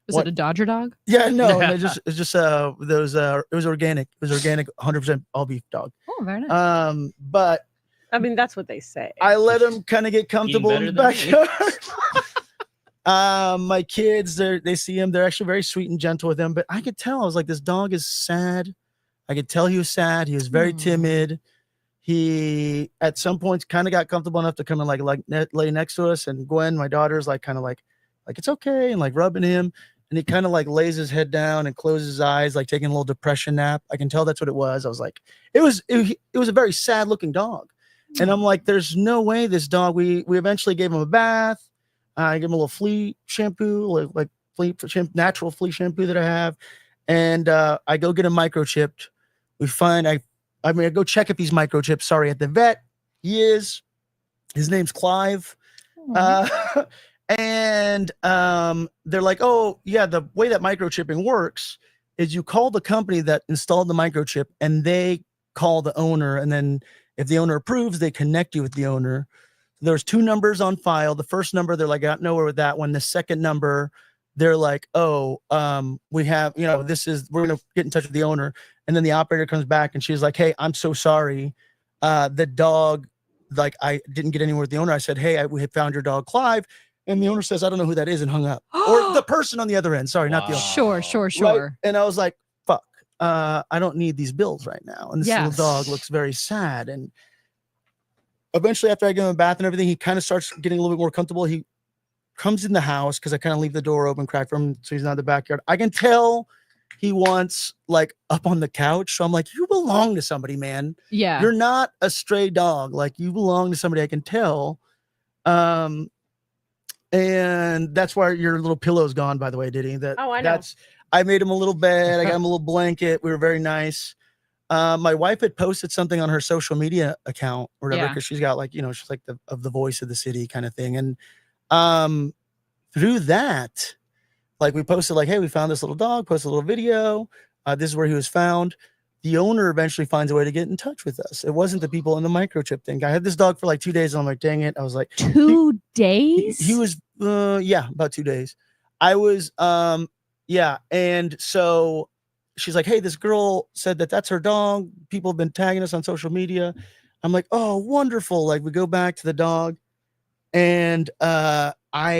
Was What? it a Dodger dog? yeah, no, it's just those, it was organic. It was organic, 100% all beef dog. Oh, very nice. But I mean, that's what they say. I let him kind of get comfortable in the better than me. backyard. My kids, they see him. They're actually very sweet and gentle with him. But I could tell. I was like, this dog is sad. I could tell he was sad. He was very timid. He, at some points, kind of got comfortable enough to come and lay next to us. And Gwen, my daughter's like, kind of like it's okay, and like rubbing him. And he kind of like lays his head down and closes his eyes, like taking a little depression nap. I can tell that's what it was. I was like, it was a very sad looking dog. And I'm like, there's no way this dog, we eventually gave him a bath. I gave him a little flea shampoo, like natural flea shampoo that I have. And I go get him microchipped. I go check if he's microchipped. Sorry, at the vet. He is. His name's Clive. And they're like, "Oh, yeah, the way that microchipping works is you call the company that installed the microchip, and they call the owner, and then if the owner approves, they connect you with the owner." There's 2 numbers on file. The first number, they're like, "Got nowhere with that one." The second number, they're like, "Oh, we have, we're gonna get in touch with the owner." And then the operator comes back, and she's like, "Hey, I'm so sorry. The dog, like, I didn't get anywhere with the owner." I said, "Hey, we had found your dog, Clive." And the owner says, "I don't know who that is," and hung up. Or the person on the other end. Sorry, not the owner. Sure. Right? And I was like, fuck, I don't need these bills right now. And this little Yes. dog looks very sad. And eventually, after I give him a bath and everything, he kind of starts getting a little bit more comfortable. He comes in the house because I kind of leave the door open, crack for him, so he's not in the backyard. I can tell he wants like up on the couch. So I'm like, you belong to somebody, man. Yeah. You're not a stray dog. Like, you belong to somebody. I can tell. And that's why your little pillow's gone, by the way, Diddy. Oh, I know. I made him a little bed. I got him a little blanket. We were very nice. my wife had posted something on her social media account or whatever, Yeah. because she's got like, she's like the voice of the city kind of thing. And through that, like we posted like, hey, we found this little dog, posted a little video. This is where he was found. The owner eventually finds a way to get in touch with us. It wasn't the people in the microchip thing. I had this dog for like 2 days and I'm like, dang it. I was like, 2 days? he was, about 2 days. I was, and so she's like, hey, this girl said that that's her dog. People have been tagging us on social media. I'm like, oh, wonderful. Like we go back to the dog and the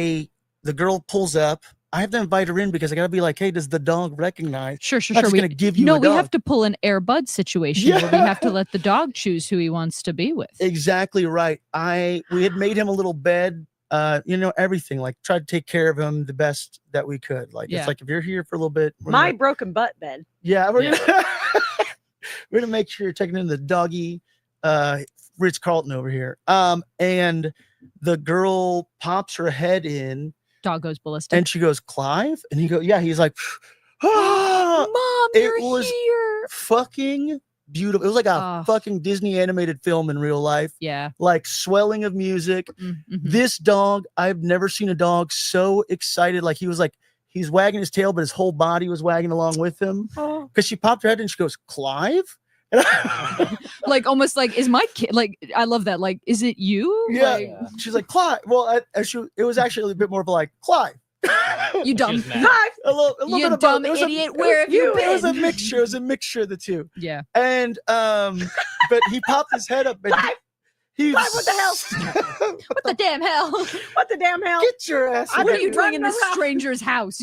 girl pulls up. I have to invite her in because I got to be like, hey, does the dog recognize? Sure. I'm just going to give you a we dog. have to pull an Air Bud situation where we have to let the dog choose who he wants to be with. Exactly right. We had made him a little bed, everything, like tried to take care of him the best that we could. Like, it's like, if you're here for a little bit. My broken butt bed. Yeah. We're going to make sure you're taking in the doggy, Ritz-Carlton over here. And the girl pops her head in. Dog goes ballistic. And she goes, Clive? And he goes, yeah. He's like, Mom, you're here. Fucking beautiful. It was like a fucking Disney animated film in real life. Yeah. Like swelling of music. Mm-hmm. This dog, I've never seen a dog so excited. Like he's wagging his tail, but his whole body was wagging along with him. Because she popped her head and she goes, Clive? Like almost like, is my kid, like, I love that, like, is it you? Yeah. Like, She's like, Clive. Well, it was actually a bit more of like, Clive. You dumb Clive. A little you bit dumb about, idiot. Where have you been? It was a mixture. It was a mixture of the two. Yeah. And but he popped his head up and Clive, what the hell? What the damn hell? What the damn hell? Get your ass. What are you doing in running this around. stranger's house?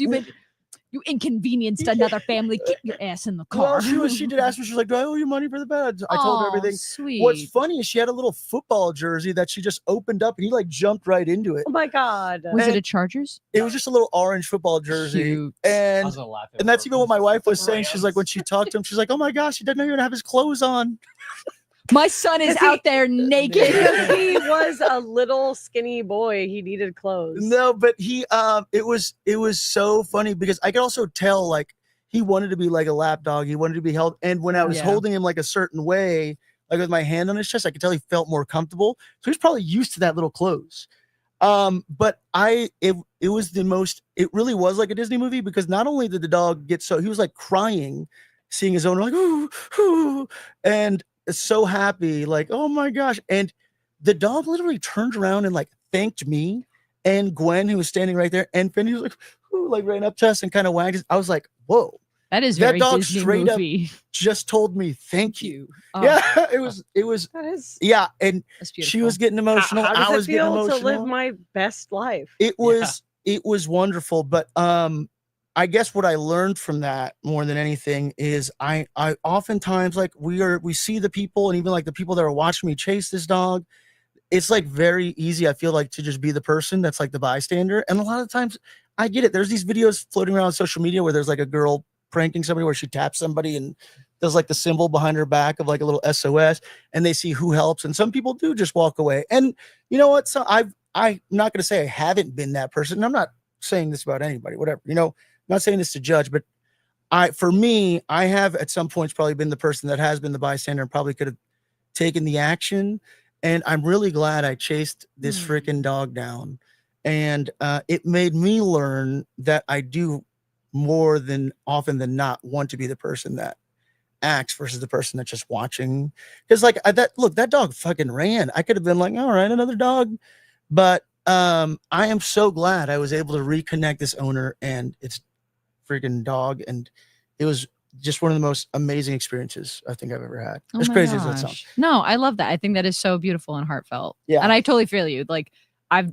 You inconvenienced another family. Get your ass in the car. Well, she did ask me. She's like, do I owe you money for the bed? I told her everything. Sweet. What's funny is she had a little football jersey that she just opened up and he like jumped right into it. Oh my God. Was it a Chargers? It was just a little orange football jersey. Cute. And that's even what my wife was saying. She's like, when she talked to him, she's like, oh my gosh, he didn't even have his clothes on. My son is out there naked. Because he was a little skinny boy. He needed clothes. No, but it was so funny because I could also tell like he wanted to be like a lap dog. He wanted to be held. And when I was holding him like a certain way, like with my hand on his chest, I could tell he felt more comfortable. So he's probably used to that little clothes. But it really was like a Disney movie because not only did the dog get he was like crying, seeing his owner like, ooh, ooh, and so happy, like, oh my gosh. And the dog literally turned around and like thanked me and Gwen, who was standing right there, and Finny was like, ooh, like ran up to us and kind of wagged. I was like, whoa, that is very dog Disney straight movie. up just told me thank you. Oh, Yeah, it was That is. yeah, and that's beautiful. she was getting emotional. How does I was it feel getting emotional. to live my best life? It was wonderful, but I guess what I learned from that more than anything is I oftentimes like we see the people and even like the people that are watching me chase this dog. It's like very easy, I feel like, to just be the person that's like the bystander. And a lot of times I get it. There's these videos floating around on social media where there's like a girl pranking somebody where she taps somebody and does like the symbol behind her back of like a little SOS and they see who helps. And some people do just walk away. And you know what? So I'm not going to say I haven't been that person. And I'm not saying this about anybody, whatever, I'm not saying this to judge, but I have at some points probably been the person that has been the bystander and probably could have taken the action. And I'm really glad I chased this freaking dog down. And it made me learn that I do more than often than not want to be the person that acts versus the person that's just watching. Because like that dog fucking ran. I could have been like, all right, another dog. But I am so glad I was able to reconnect this owner and its freaking dog, and it was just one of the most amazing experiences I think I've ever had. As crazy as that sounds. No, I love that. I think that is so beautiful and heartfelt. Yeah. And I totally feel you. Like I've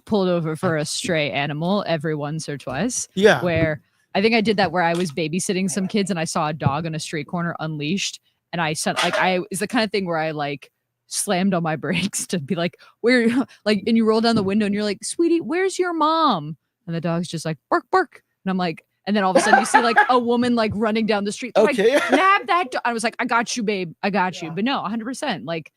pulled over for a stray animal every once or twice. Yeah. Where I think I did that where I was babysitting some kids and I saw a dog on a street corner unleashed, and I said it's the kind of thing where I like slammed on my brakes to be like, where, like, and you roll down the window and you're like, sweetie, where's your mom? And the dog's just like, bark, bark. And I'm like, and then all of a sudden you see like a woman like running down the street. Okay. Like, nab that dog. I was like, I got you, babe. I got you. But no, 100%. Like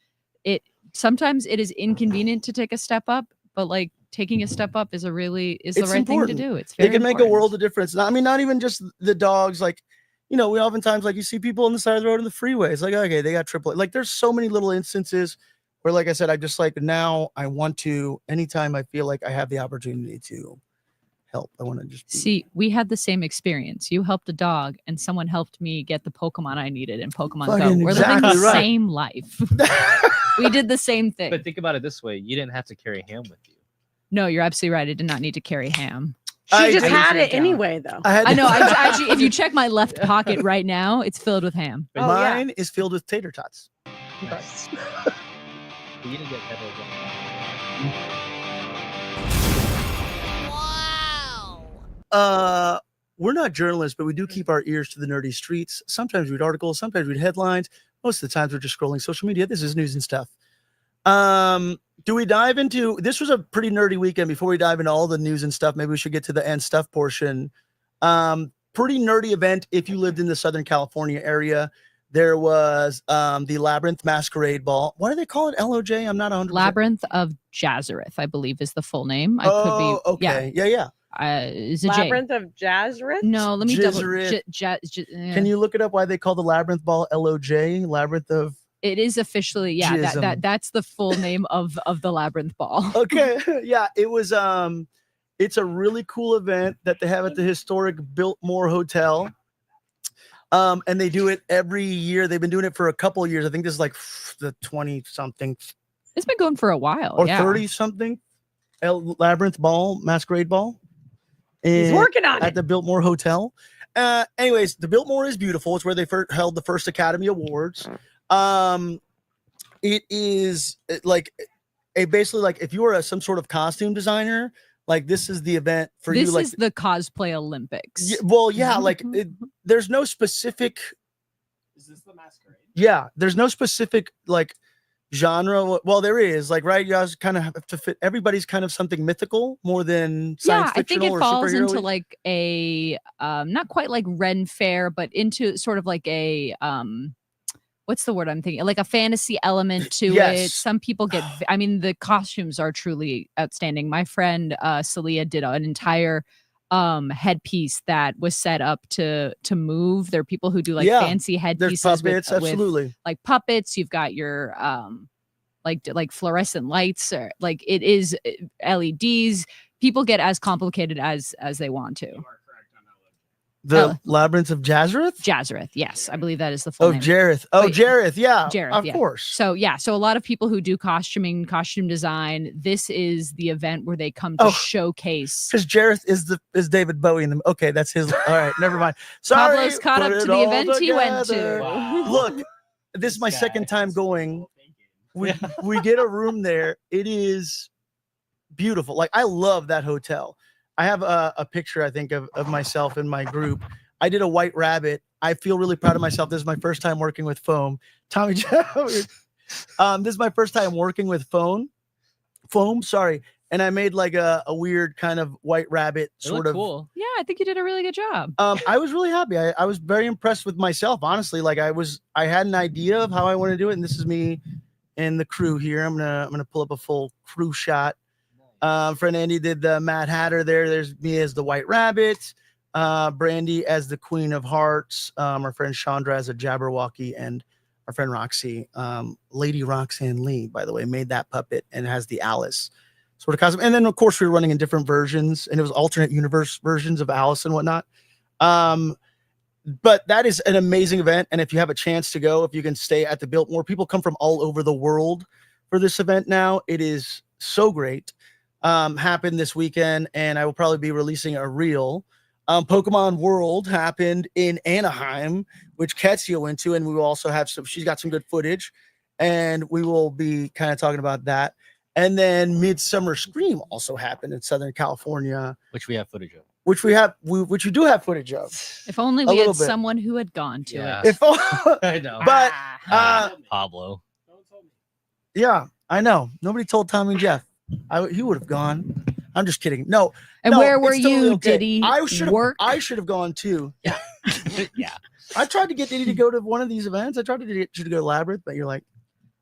sometimes it is inconvenient to take a step up, but like taking a step up is the right important thing to do. It can make a world of difference. I mean, not even just the dogs, like, you know, we oftentimes like you see people on the side of the road in the freeway. It's like, okay, they got AAA. Like there's so many little instances where, like I said, I just like now I want to, anytime I feel like I have the opportunity to help, I want to just see, we had the same experience. You helped a dog and someone helped me get the Pokemon I needed in Pokemon Go. Fucking We're living exactly the right. same life. We did the same thing. But think about it this way: you didn't have to carry ham with you. No, you're absolutely right. I did not need to carry ham. She I just didn't had sit it down. anyway, though. I know. I actually, if you check my left pocket right now, it's filled with ham. Oh, yeah. Mine is filled with tater tots. Nice. You didn't get kettle We're not journalists, but we do keep our ears to the nerdy streets. Sometimes read articles, sometimes read headlines. Most of the times we're just scrolling social media. This is news and stuff. Do we dive into, this was a pretty nerdy weekend. Before we dive into all the news and stuff, maybe we should get to the end stuff portion. Pretty nerdy event if you lived in the Southern California area. There was the Labyrinth Masquerade Ball. What do they call it? LOJ? I'm not 100%. Labyrinth of Jazzareth, I believe, is the full name. I could be. Okay. Yeah. Is a J. Labyrinth of Jazzareth? No, let me double. Jazzareth. Can you look it up why they call the Labyrinth Ball LOJ? Labyrinth of. It is officially, yeah. That's the full name of the Labyrinth Ball. Okay. Yeah. It was it's a really cool event that they have at the historic Biltmore Hotel. And they do it every year. They've been doing it for a couple of years. I think this is like the 20 something. It's been going for a while. Or yeah. 30 something. Labyrinth Ball, Masquerade Ball. He's working on at it. the Biltmore Hotel. Anyways, the Biltmore is beautiful. It's where they held the first Academy Awards. It is like basically like if you were some sort of costume designer, like this is the event for you. This Like is the cosplay Olympics. yeah, like there's no specific. Is this the Masquerade? Yeah, there's no specific like genre. Well, there is like right. You guys kind of have to fit. Everybody's kind of something mythical more than science I think fictional it or falls into superhero-y. like a not quite like Ren Fair, but into sort of like a what's the word I'm thinking? Like a fantasy element to it. Yes. Some people get, I mean, the costumes are truly outstanding. My friend Celia did an entire headpiece that was set up to move. There are people who do like fancy There's headpieces puppets, with absolutely. like puppets. You've got your like fluorescent lights, or like it is LEDs. People get as complicated as they want to. You are correct on that. The Labyrinth of Jazzareth? Jazzareth, yes, I believe that is the full Oh, name. Jareth. Oh, Wait, Jareth. Yeah, Jareth, of yeah. course. So a lot of people who do costuming, costume design, this is the event where they come to Oh. showcase. Because Jareth is David Bowie in them. Okay, that's his. All right, never mind. Sorry. Pablo's caught put up it to the all event he went to. together. Wow. Look, this is my This second guy time has going. full thinking. We get a room there. It is beautiful. Like I love that hotel. I have a picture, I think, of myself in my group. I did a white rabbit. I feel really proud of myself. This is my first time working with foam. Tommy, this is my first time working with foam. Sorry, and I made like a weird kind of white rabbit It sort looked of. cool. Yeah, I think you did a really good job. I was really happy. I was very impressed with myself, honestly. Like I had an idea of how I want to do it, and this is me and the crew here. I'm gonna pull up a full crew shot. Friend Andy did the Mad Hatter there. There's me as the White Rabbit, Brandy as the Queen of Hearts, our friend Chandra as a Jabberwocky, and our friend Roxy, Lady Roxanne Lee, by the way, made that puppet and has the Alice sort of costume. And then of course we were running in different versions, and it was alternate universe versions of Alice and whatnot. But that is an amazing event, and if you have a chance to go, if you can stay at the Biltmore, people come from all over the world for this event now. It is so great. Happened this weekend, and I will probably be releasing a reel. Pokémon World happened in Anaheim, which Ketsia went to, and we will also have she's got some good footage, and we will be kind of talking about that. And then Midsummer Scream also happened in Southern California, Which we have footage of. which which you do have footage of. If only a we little had bit. someone who had gone to Yeah. it. If I know. but Pablo. Don't tell me. yeah, I know. Nobody told Tommy and Jeff. He would have gone. I'm just kidding. No. And no, where were it's totally you, okay. Diddy? I should Work? have gone too. Yeah. I tried to get Diddy to go to one of these events. I tried to get you to go to Labyrinth, but you're like,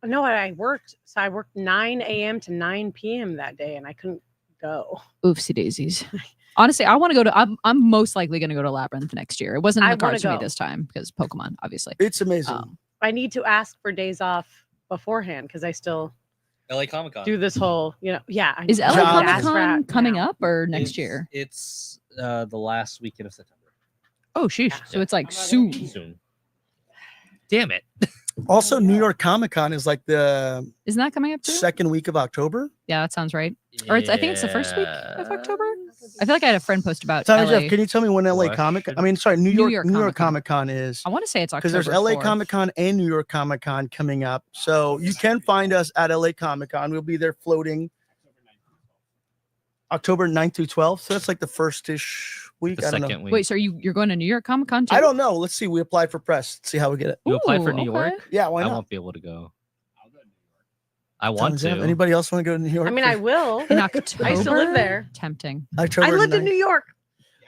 No, I worked. So I worked 9 a.m. to 9 p.m. that day, and I couldn't go. Oofsie daisies. Honestly, I want to go to. I'm most likely going to go to Labyrinth next year. It wasn't in I the cards for wanna me go. this time because Pokemon, obviously. It's amazing. I need to ask for days off beforehand because I still LA Comic Con. do this whole, yeah. I Is need LA to Job. Comic ask for Con it coming now. up or next year? It's the last weekend of September. Oh, sheesh. So Yeah. it's like I'm not soon. Soon. Damn it. Also, New York Comic Con is like the Isn't that coming up too? second week of October. Yeah, that sounds right. Or I think it's the first week of October. I feel like I had a friend post about Tommy LA. Jeff, can you tell me when LA Comic? I mean, sorry, New York Comic-Con. Comic Con is. I want to say it's October. Because there's LA 4th. Comic Con and New York Comic Con coming up. So you can find us at LA Comic Con. We'll be there floating October 9th through 12th. So that's like the first-ish week. The I don't know. second week. Wait, so you're going to New York Comic Con too? I don't know. Let's see. We applied for press. See how we get it. You applied for Ooh, New okay. York? Yeah, why I not? won't be able to go. I'll go to New York. I want Tommy Jeff, to. Anybody else want to go to New York? I mean, I will. In October. I used to live there. Tempting. October I lived in 9th. New York.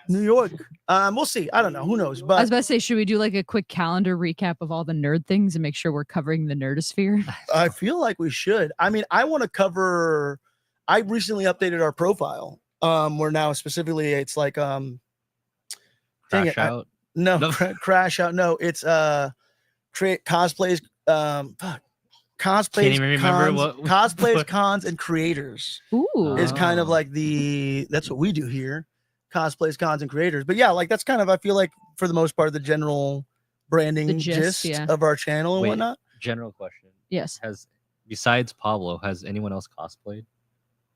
New York. We'll see. I don't know. Who knows? I was But about to say, should we do like a quick calendar recap of all the nerd things and make sure we're covering the nerdosphere? I feel like we should. I mean, I want to cover. I recently updated our profile. Where now specifically it's like dang Crash it, out. No, No. crash out. No, it's create cosplays. Fuck. Cosplays, Can't even remember cons, what- cosplays, what- cons, and creators Ooh. is kind of Oh. like that's what we do here. Cosplays, cons, and creators. But yeah, like that's kind of I feel like for the most part the general branding The gist, yeah. of our channel and Wait. whatnot. General question. Yes. Besides Pablo, has anyone else cosplayed?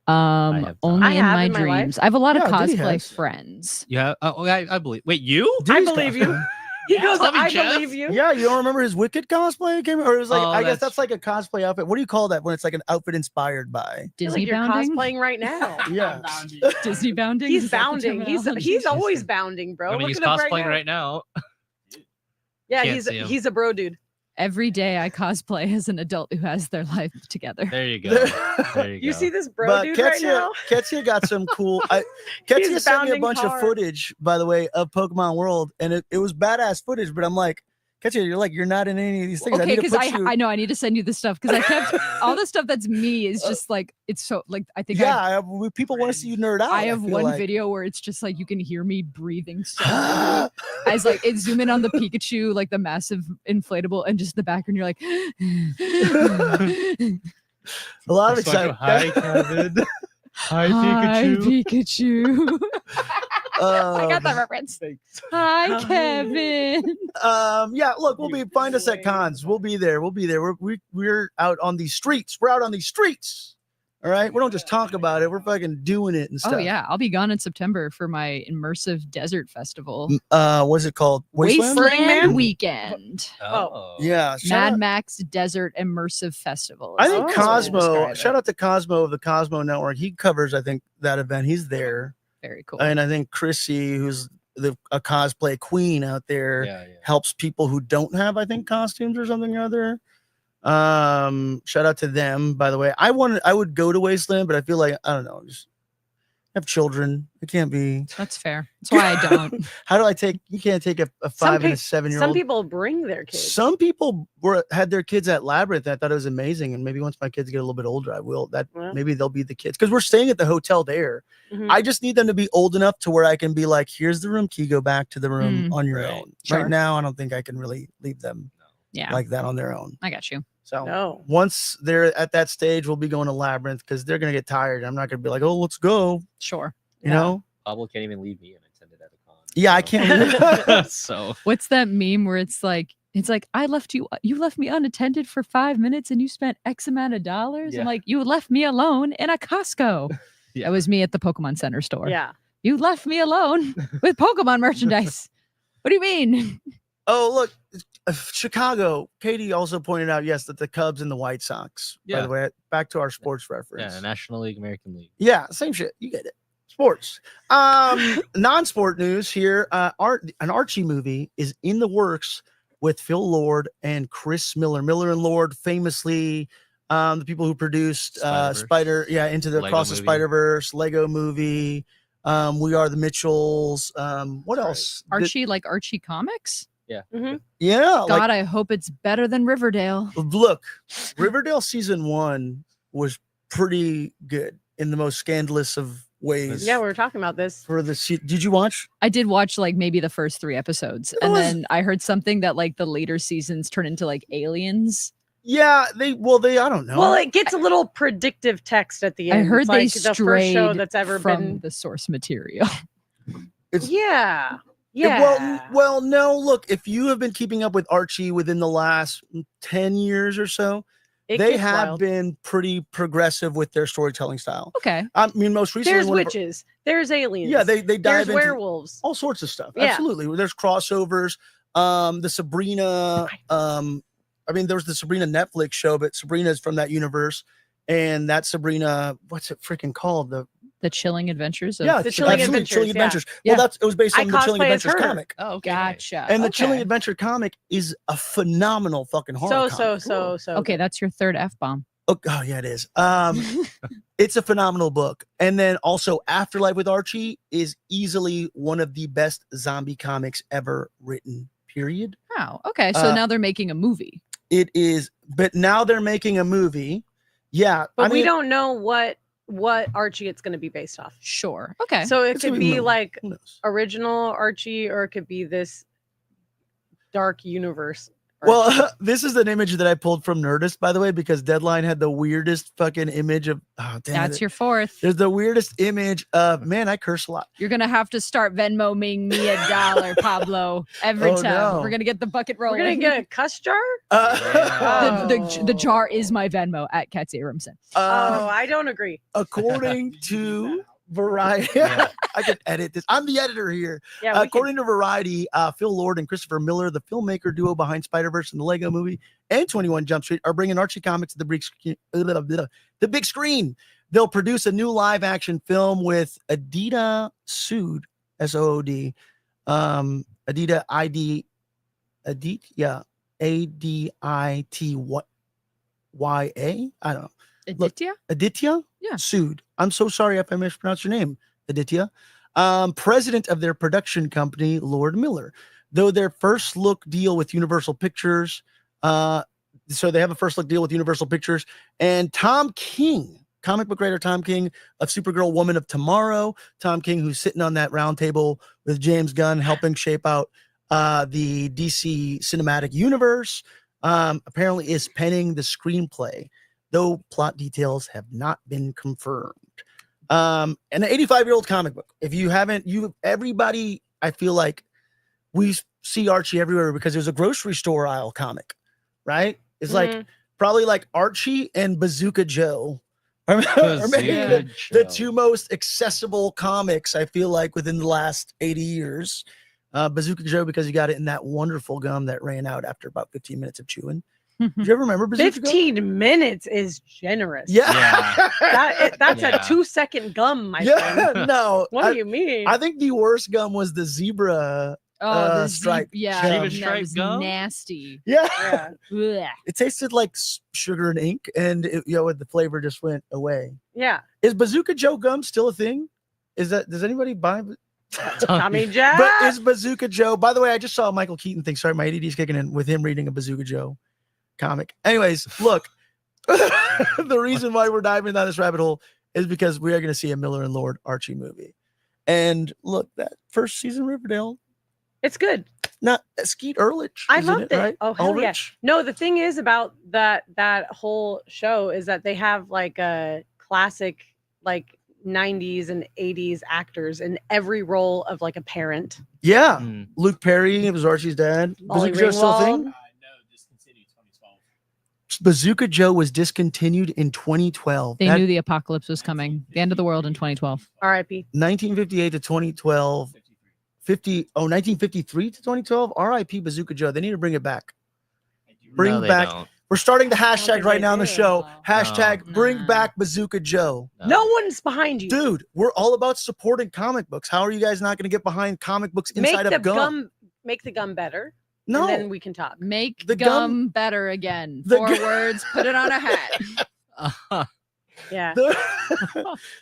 Only I in have my in my life. dreams. I have a lot of Yeah, Diddy cosplay has. friends. You have? Oh, I believe. Wait, you? I Diddy's believe you. cosplay. He goes, Love you, I Jeff. believe you. Yeah, you don't remember his Wicked cosplay? It came, or it was like Oh, I guess that's- that's like a cosplay outfit. What do you call that when it's like an outfit inspired by? I feel Disney like you're bounding. cosplaying right now. Yeah. Disney bounding. He's Is that the bounding. terminology? He's always bounding, bro. I mean, Look he's at him cosplaying right right now. Yeah, Can't see him. he's a bro dude. Every day I cosplay as an adult who has their life together. There you go. There you go. You see this bro But dude right now? Ketsia got some cool. Ketsia He's sent me a bounding bunch of hard. footage, by the way, of Pokemon World, and it was badass footage. But I'm like, Ketsia, you're not in any of these things. I Okay, need to because put you. I know I need to send you the stuff because I kept all the stuff that's me is just like it's so like I think People want to see you nerd out. I have feel one like. video where it's just like you can hear me breathing so heavily as like it zoom in on the Pikachu, like the massive inflatable, and just the background. You're like, A lot of It's like, excitement. hi, Kevin. Hi, hi Pikachu. Pikachu. I got that Um, reference. Hi Kevin. Yeah, look, find us at cons. We'll be there. We're out on these streets. We're out on these streets. All right. We don't just talk about it. We're fucking doing it and stuff. Oh yeah, I'll be gone in September for my immersive desert festival. What's it called? Wasteland? Burning Man? Weekend. Oh. Yeah. Mad Max Desert Immersive Festival. I is think the best way to Cosmo, describe it. shout out to Cosmo of the Cosmo Network. He covers, I think, that event. He's there. Very cool. And I think Chrissy, who's a cosplay queen out there, Yeah, yeah. helps people who don't have, I think, costumes or something or other. Shout out to them, by the way. I would go to Wasteland, but I feel like, I don't know, just have children. It can't be. That's fair. That's why I don't. How do I take, you can't take a 5 and a 7-year-old. Some people bring their kids. Some people had their kids at Labyrinth. I thought it was amazing, and maybe once my kids get a little bit older, I will. Well. Maybe they'll be the kids because we're staying at the hotel there. Mhm. I just need them to be old enough to where I can be like, "Here's the room key. Go back to the room on your Right. own." Sure. Right now, I don't think I can really leave them Yeah, like that on their own. I got you. So No. once they're at that stage, we'll be going to Labyrinth because they're gonna get tired. I'm not gonna be like, "Oh, let's go," Sure. you know. Pablo can't even leave me unattended at a con. Yeah, I can't. So What's that meme where it's like I left you left me unattended for 5 minutes and you spent X amount of dollars. Yeah. And like you left me alone in a Costco. Yeah. That was me at the Pokemon Center store. Yeah. You left me alone with Pokemon merchandise. What do you mean? Oh, look, Chicago. Katie also pointed out, yes, that the Cubs and the White Sox. By Yeah. the way, back to our sports reference. yeah, National League, American League. Yeah, same shit. You get it. Sports. Non-sport news here. An Archie movie is in the works with Phil Lord and Chris Miller. Miller and Lord, famously, the people who produced Spider-Verse. Into the Lego Across the movie. Spider-Verse, Lego Movie. We Are the Mitchells. What That's else? Archie, like Archie Comics? Mhm. Yeah. God, Like, I hope it's better than Riverdale. look, Riverdale season 1 was pretty good in the most scandalous of ways. Yeah, we were talking about this. For the did you watch? I did watch like maybe the first 3 episodes, and then I heard something that like the later seasons turn into like aliens. Yeah, they I don't know. Well, it gets a little predictive text at the end. I heard It's they like the first show strayed that's ever from been. the source material. Yeah. Well, no. Look, if you have been keeping up with Archie within the last 10 years or so, It they gets have wild. been pretty progressive with their storytelling style. Okay. I mean, most recently, There's one of our- witches. There's aliens. yeah, they dive There's into werewolves. all sorts of stuff. Yeah. Absolutely. There's crossovers. The Sabrina. I mean, there was the Sabrina Netflix show, but Sabrina's from that universe, and that Sabrina, what's it freaking called? The Chilling Adventures of Yeah, The Chilling absolutely, Chilling Adventures, Adventures. yeah. Well, it was based I on the Chilling cosplay as Adventures her. comic. Oh, okay. Gotcha. And the Okay. Chilling Adventure comic is a phenomenal fucking horror comic. So. Okay, that's your third F-bomb. Oh, yeah, it is. It's a phenomenal book. And then also Afterlife with Archie is easily one of the best zombie comics ever written, period. Wow. Okay, so now they're making a movie. It is, but now they're making a movie. Yeah. But I we mean, don't know what Archie it's going to be based off. Sure. Okay. So it it's gonna could be be movie. like Who knows? original Archie, or it could be this dark universe. Well, this is an image that I pulled from Nerdist, by the way, because Deadline had the weirdest fucking image of. Oh, damn That's it. your fourth. There's the weirdest image of, man, I curse a lot. You're gonna have to start Venmo-ing me $1, Pablo, every Oh, time. no. We're gonna get the bucket We're rolling. going to get a cuss jar? Yeah. The jar is my Venmo at Katz Abramson. Oh, I don't agree. According to Variety, Yeah. I can edit this. I'm the editor here. Yeah, we According to Variety, Phil Lord and Christopher Miller, the filmmaker duo behind Spider-Verse and the Lego Movie and 21 Jump Street, are bringing Archie comics to the big screen. They'll produce a new live-action film with Adida Sood, S-O-O-D, Adida I-D, Adit, yeah, A-D-I-T-Y-A? I don't know. Look, Aditya? Aditya? Yeah. Sood. I'm so sorry if I mispronounced your name, Aditya. President of their production company, Lord Miller. Though their first look deal with Universal Pictures, so they have a first look deal with Universal Pictures, and Tom King, comic book writer Tom King of Supergirl Woman of Tomorrow, Tom King, who's sitting on that round table with James Gunn helping shape out the DC cinematic universe, apparently is penning the screenplay, though plot details have not been confirmed. And an 85-year-old comic book. If you haven't, everybody, I feel like we see Archie everywhere because there's a grocery store aisle comic, right? It's like probably like Archie and Bazooka Joe are maybe the two most accessible comics, I feel like, within the last 80 years. Bazooka Joe, because you got it in that wonderful gum that ran out after about 15 minutes of chewing. Do you ever remember Bazooka Joe? 15 minutes is generous. Yeah. That's Yeah. a 2-second gum, my friend. Yeah, no. What do you mean? I think the worst gum was the zebra. The stripe. Yeah, Zebra that stripe was gum? nasty. Yeah. Yeah. Ugh. It tasted like sugar and ink, and the flavor just went away. Yeah. Is Bazooka Joe gum still a thing? Does anybody buy? Tommy Jack. But is Bazooka Joe? By the way, I just saw a Michael Keaton thing. Sorry, my ADD's kicking in with him reading a Bazooka Joe comic. Anyways, look, the reason why we're diving down this rabbit hole is because we are going to see a Miller and Lord Archie movie. And look, that first season Riverdale, It's good. not Skeet Ulrich. I is in loved it. right? Oh, hell yeah. Ulrich? No, the thing is about that whole show is that they have like a classic like 90s and 80s actors in every role of like a parent. Yeah. Mm. Luke Perry, it was Archie's dad. Ollie Bazooka Joe still a Ringwald. thing? No, discontinued 2012. Bazooka Joe was discontinued in 2012. They That- knew the apocalypse was coming. The end of the world in 2012. R.I.P. 1958 to 2012. 1953 to 2012. R.I.P. Bazooka Joe. They need to bring it back. Bring No, they back. don't. We're starting the don't hashtag think right they now on the do. show. Hashtag No. bring back Bazooka Joe. No one's behind you. Dude, we're all about supporting comic books. How are you guys not going to get behind comic books inside make of the gum? make the gum better. No. And then we can talk. Make The gum, gum- better again. the 4 gu- words, put it on a hat. Yeah.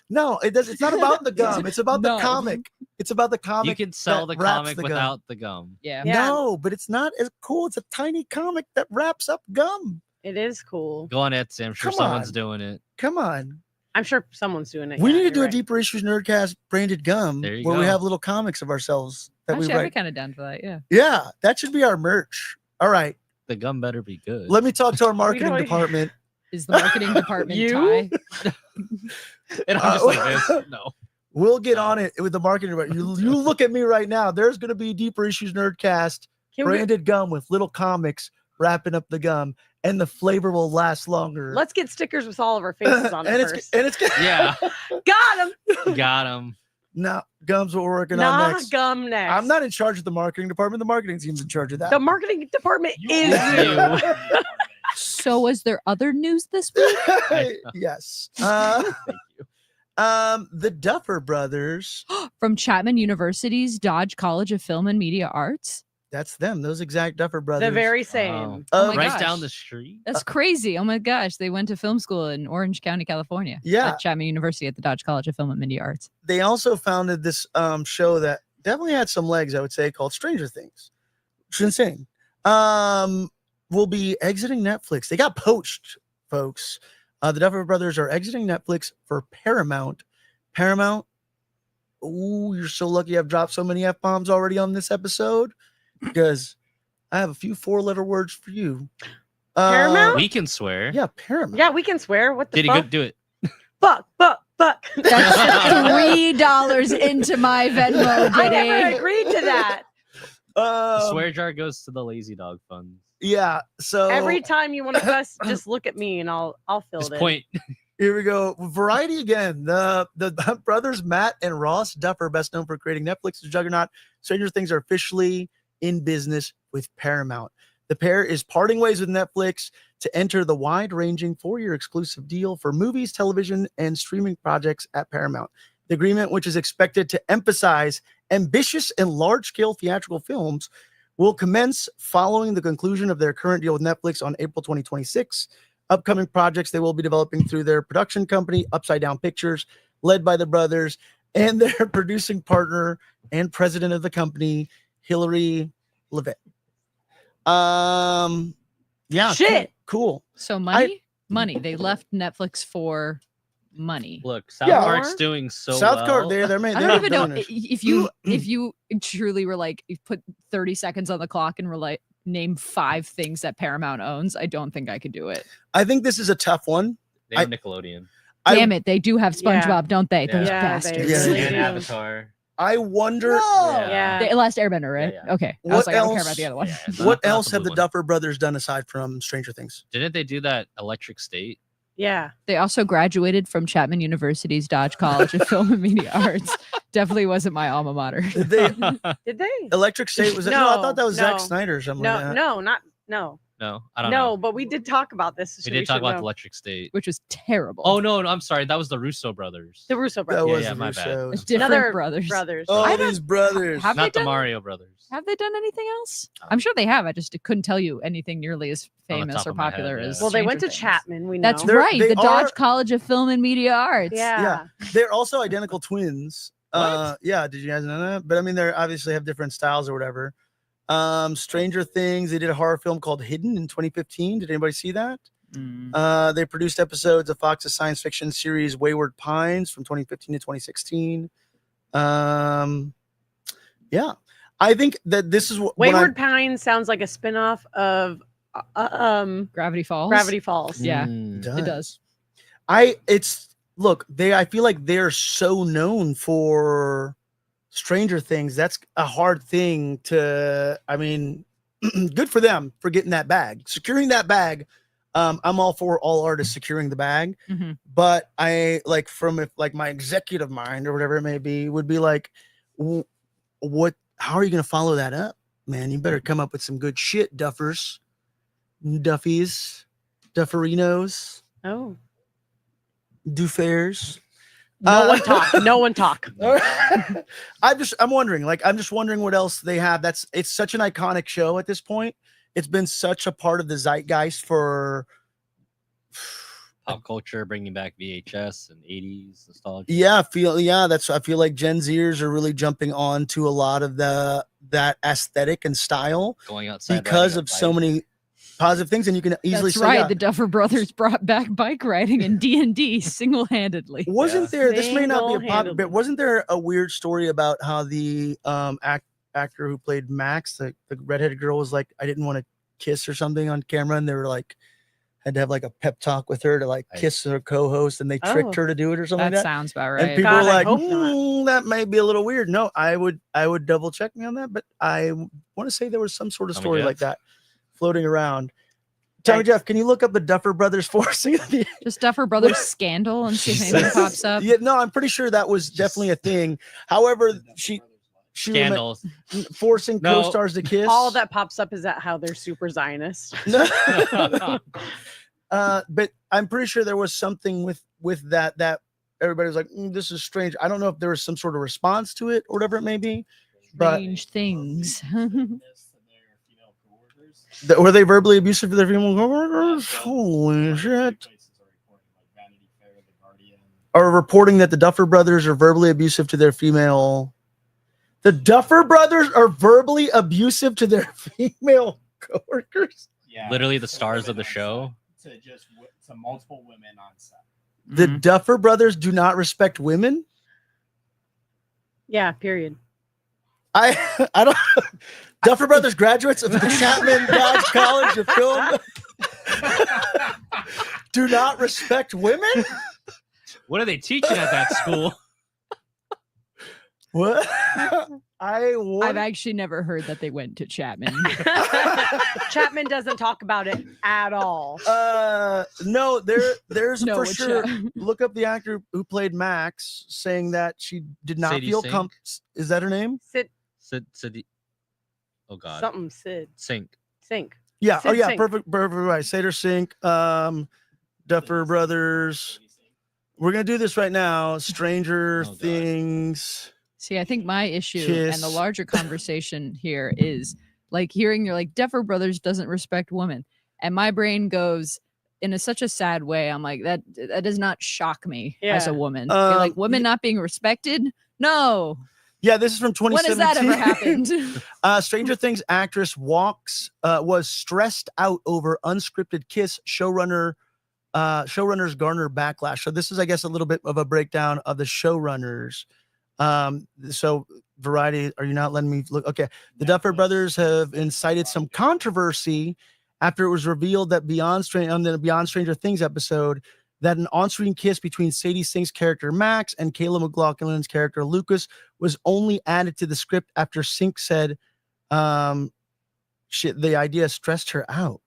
No, it's not about the gum. It's about the No. comic. It's about the comic. You can sell that the wraps comic the gum. without the gum. Yeah. Yeah. No, but it's not as cool. It's a tiny comic that wraps up gum. It is cool. Go on Etsy. I'm sure Come someone's on. doing it. Come on. I'm sure someone's doing it. We yeah, need to you're do a right. Deeper Issues Nerdcast branded gum There you where we go. have little comics of ourselves that Actually, we I'd be write. kind of down for that. Yeah. Yeah, that should be our merch. All right. The gum better be good. Let me talk to our marketing don't- department. Is the marketing department You? Ty? And I'm just like this. No. We'll get on it with the marketing department. You look at me right now. There's going to be Deeper Issues Nerdcast Can we- branded gum with little comics wrapping up the gum, and the flavor will last longer. Let's get stickers with all of our faces on it and first. it's Yeah. Got him. Got him. no gums. What we're working on Nah, next. gum next. I'm not in charge of the marketing department. The marketing team's in charge of that. The marketing department is are. you. So was there other news this week? Yes. Thank you. The Duffer Brothers. From Chapman University's Dodge College of Film and Media Arts? That's them. Those exact Duffer Brothers. The very Wow. same. Oh my Right gosh. down the street. That's crazy. Oh my gosh. They went to film school in Orange County, California. Yeah. At Chapman University at the Dodge College of Film and Media Arts. They also founded this show that definitely had some legs, I would say, called Stranger Things. Which is insane. Will be exiting Netflix. They got poached, folks. The Duffer Brothers are exiting Netflix for Paramount. Paramount. Ooh, you're so lucky I've dropped so many F-bombs already on this episode because I have a few 4-letter words for you. Paramount? We can swear. Yeah, Paramount. Yeah, we can swear. What the Did he fuck? go do it? Fuck. That's $3 into my Venmo, I never Diddy. agreed to that. The swear jar goes to the lazy dog fund. Yeah. So Every time you want to cuss, just look at me and I'll fill Just it in. point. here we go. Variety again. The brothers Matt and Ross Duffer, best known for creating Netflix's juggernaut Stranger Things, are officially in business with Paramount. The pair is parting ways with Netflix to enter the wide-ranging 4-year exclusive deal for movies, television, and streaming projects at Paramount. The agreement, which is expected to emphasize ambitious and large-scale theatrical films, will commence following the conclusion of their current deal with Netflix on April 2026. Upcoming projects they will be developing through their production company, Upside Down Pictures, led by the brothers, and their producing partner and president of the company, Hilary Levitt. Yeah. Shit. Cool. So money? Money. They left Netflix for money. Look, South Yeah. Park's doing so South well. Park, they're made. I they're don't even know billionaires. if you truly were like you put 30 seconds on the clock and were like name 5 things that Paramount owns. I don't think I could do it. I think this is a tough one. They have Nickelodeon. Damn it, they do have Yeah. SpongeBob, don't they? Yeah. Those Yeah, they bastards. Yeah. really And do. Avatar. I wonder Yeah. The Last Airbender, right? Yeah, yeah. Okay. I What was like, I don't care else- about the other one. Yeah, what not else have blue the one. Duffer Brothers done aside from Stranger Things. Didn't they do that Electric State? Yeah. They also graduated from Chapman University's Dodge College of Film and Media Arts. Definitely wasn't my alma mater. Did they Did they? Electric State was it? No, I No, thought that was no. Zack Snyder or something like No, that. no. No, I don't No, know. but we did talk about this. so We did talk should about know. Electric State. Which was terrible. Oh no, I'm sorry. That was the Russo brothers. The Russo That brothers. Yeah, was yeah, the my bad. Russos. Different Another brothers. Oh, I don't- these brothers. Have they Not the done- Mario brothers. Have they done anything else? I'm sure they have. I just couldn't tell you anything nearly as On the famous top or of my head, popular yeah. as. Well, they went to Stranger Things. Chapman. We know. That's They're- right. they The Dodge are- College of Film and Media Arts. Yeah. They're also identical twins. What? Yeah, did you guys know that? But I mean, they're obviously have different styles or whatever. Stranger Things, they did a horror film called Hidden in 2015. Did anybody see that? Mm. They produced episodes of Fox's science fiction series Wayward Pines from 2015 to 2016. Yeah, I think that this is what Wayward Pines sounds like a spinoff of Gravity Falls. Gravity Falls. Yeah. Mm. It does. I feel like they're so known for Stranger Things. That's a hard thing to, I mean, good for them for getting that bag, securing that bag. I'm all for all artists securing the bag, Mhm. but I like my executive mind or whatever it may be would be like, how are you going to follow that up, man? You better come up with some good shit, Duffers, Duffies, Dufferinos, Oh. Duffers. No one talk. No one talk. I'm wondering what else they have. It's such an iconic show at this point. It's been such a part of the zeitgeist for Pop culture, bringing back VHS and 80s nostalgia. yeah. I feel like Gen Zers are really jumping on to a lot of that aesthetic and style Going outside because riding a of so bike. many. positive things, and you can easily That's say, right. yeah. The Duffer Brothers brought back bike riding in D&D single-handedly. Wasn't there? This may not be a pop, Single-handedly. but wasn't there a weird story about how the actor who played Max, the redheaded girl, was like, I didn't want to kiss or something on camera, and they were like, had to have like a pep talk with her to like kiss her co-host, and they tricked her to do it or something That like that. sounds about right. And people God, were I like, hope not. that may be a little weird. No, I would double check me on that, but I want to say there was some sort of Tommy story Jeff? like that floating around. Tommy Jeff, can you look up the Duffer Brothers forcing the Just Duffer Brothers scandal and see if anything Jesus. pops up. Yeah, no, I'm pretty sure that was definitely a thing. However, she Scandals. forcing No. co-stars to kiss. All that pops up is that how they're super Zionist. But I'm pretty sure there was something with that everybody was like, this is strange. I don't know if there was some sort of response to it or whatever it may be. But Strange things. were they verbally abusive to their female coworkers? Holy shit. Are reporting that the Duffer Brothers are verbally abusive to their female. The Duffer Brothers are verbally abusive to their female coworkers. Yeah, Literally the to stars of women the on show. set, to multiple women on set. The Mhm. Duffer Brothers do not respect women. Yeah, period. I don't. Duffer Brothers graduates of the Chapman Dodge College of Film do not respect women. What are they teaching at that school? What? I've actually never heard that they went to Chapman. Chapman doesn't talk about it at all. No, there's No, for it's, sure. Look up the actor who played Max, saying that she did not Sadie feel Sink? comfortable. Is that her name? Sid. Oh God. Something Sid. Sink. Sink. Yeah. Sid Oh yeah. Sink. Perfect. Right. Sater Sink. Duffer Brothers. We're gonna do this right now. Stranger Oh, God. Things. See, I think my issue and the Kiss. larger conversation here is like hearing you're like Duffer Brothers doesn't respect women, and my brain goes in such a sad way. I'm like that does not shock me as a Yeah. woman. You're like women not being respected. No, Yeah, this is from when 2017. has that ever happened? Stranger Things actress was stressed out over unscripted kiss. Showrunners garner backlash. So this is, I guess, a little bit of a breakdown of the showrunners. So Variety, are you not letting me look? Okay, the Duffer Brothers have incited some controversy after it was revealed that on the Beyond Stranger Things episode, that an on-screen kiss between Sadie Sink's character Max and Kayla MacLachlan's character Lucas was only added to the script after Sink said, the idea stressed her out.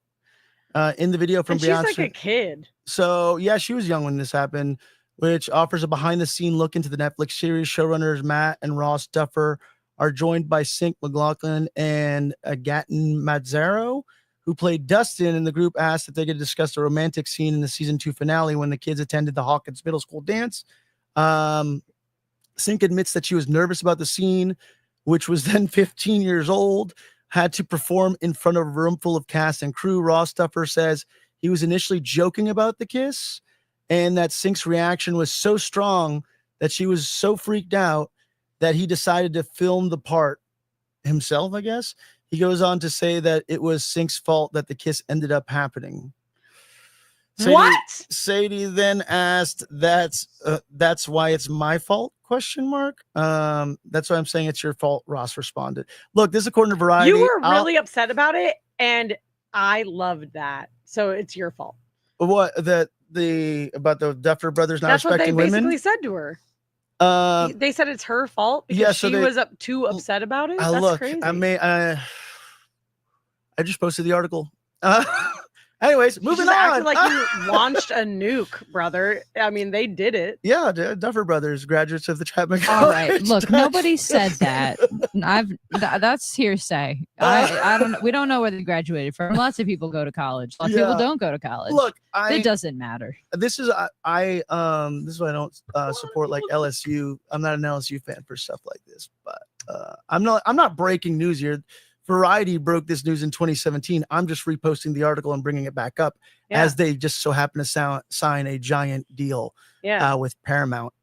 In the video from And she's Beyond like Stranger. a kid. So yeah, she was young when this happened, which offers a behind-the-scene look into the Netflix series. Showrunners Matt and Ross Duffer are joined by Sink MacLachlan and Gaten Mazzaro, who played Dustin, and the group asked if they could discuss the romantic scene in the season 2 finale when the kids attended the Hawkins Middle School dance. Sink admits that she was nervous about the scene, which was then 15 years old, had to perform in front of a room full of cast and crew. Ross Duffer says he was initially joking about the kiss, and that Sink's reaction was so strong that she was so freaked out that he decided to film the part himself, I guess. He goes on to say that it was Sink's fault that the kiss ended up happening. What? Sadie then asked, that's why it's my fault, question mark. That's why I'm saying it's your fault, Ross responded. Look, this is according to Variety. You were really upset about it, and I loved that. So it's your fault. What about the Duffer Brothers not That's what they respecting basically women? said to her. They said it's her fault because yeah, so she they- was too upset about it. That's Look, crazy. I just posted the article. Anyways, You moving just on. acted like you launched a nuke, brother. I mean, they did it. Yeah, Duffer Brothers, graduates of the Chapman All right, College. look, nobody said that. That's hearsay. I don't. We don't know where they graduated from. Lots of people go to college. Lots of people Yeah. don't go to college. Look, it doesn't matter. this is why I don't support like LSU. I'm not an LSU fan for stuff like this, but I'm not breaking news here. Variety broke this news in 2017. I'm just reposting the article and bringing it back up Yeah. as they just so happen to sign a giant deal Yeah. with Paramount.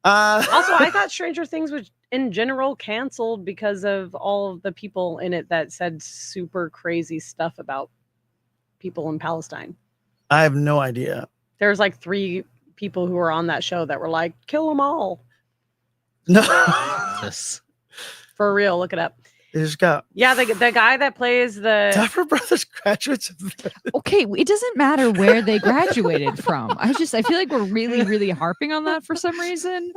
Also, I thought Stranger Things was in general canceled because of all of the people in it that said super crazy stuff about people in Palestine. I have no idea. There's like 3 people who were on that show that were like, kill them all. No. This. For real, look it up. They just got Yeah, the guy that plays the Duffer Brothers graduates. Okay, it doesn't matter where they graduated from. I feel like we're really, really harping on that for some reason.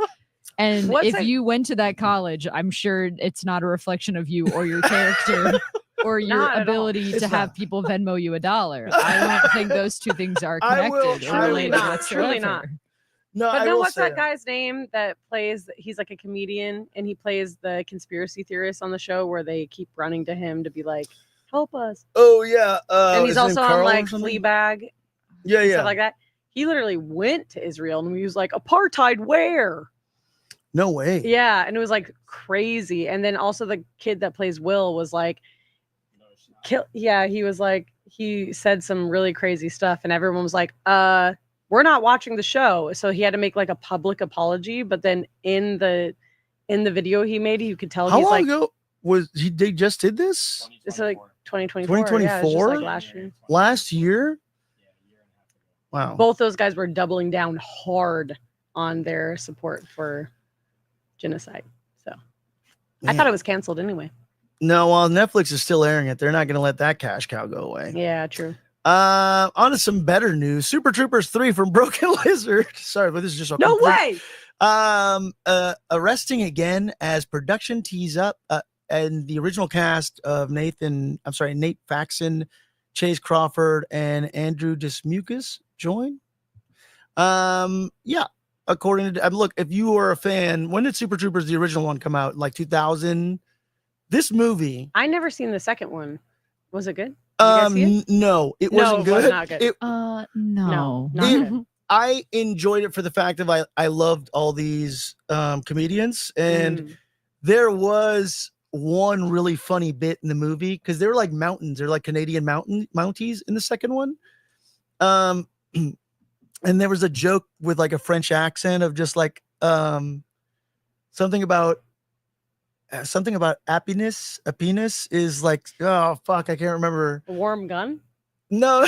And What's if it- you went to that college, I'm sure it's not a reflection of you or your character or your Not at all. ability It's to have not. people Venmo you $1. I don't think those two things are I connected. will- or Truly related not, truly not. whatsoever. No, But I no, will what's say that guy's name that plays? He's like a comedian, and he plays the conspiracy theorist on the show, where they keep running to him to be like, "Help us!" Oh yeah, and his he's name also on Carl or like something? Fleabag, Yeah, and yeah. stuff like that. He literally went to Israel, and he was like, "Apartheid where?" No way. Yeah, and it was like crazy. And then also the kid that plays Will was like, "Kill!" Yeah, he was like, he said some really crazy stuff, and everyone was like, we're not watching the show." So he had to make like a public apology, but then in the video he made, you could tell How he's long like, ago was he? They just did this it's like 2024. Yeah, it was just 2024? like last year. last year. Wow. Both those guys were doubling down hard on their support for genocide. So I Man. thought it was canceled anyway. No, while Netflix is still airing it, they're not going to let that cash cow go away. Yeah, true. On to some better news. Super Troopers 3 from Broken Lizard. Sorry, but this is just a No complete- way. Arresting again as production tees up, and the original cast of Nate Faxon, Chase Crawford, and Andrew Dismukas join. Yeah, according to look, if you were a fan, when did Super Troopers the original one come out? Like 2000. This movie, I never seen the second one. Was it good? Did you guys see it? no, it No, wasn't it was good. not good. No. not It- good. I enjoyed it for the fact of I loved all these comedians, and Mm. there was one really funny bit in the movie because they were like mountains, they're like Canadian mounties in the second one. And there was a joke with like a French accent of just like something about happiness. A penis is like, oh fuck, I can't remember. A warm gun. No,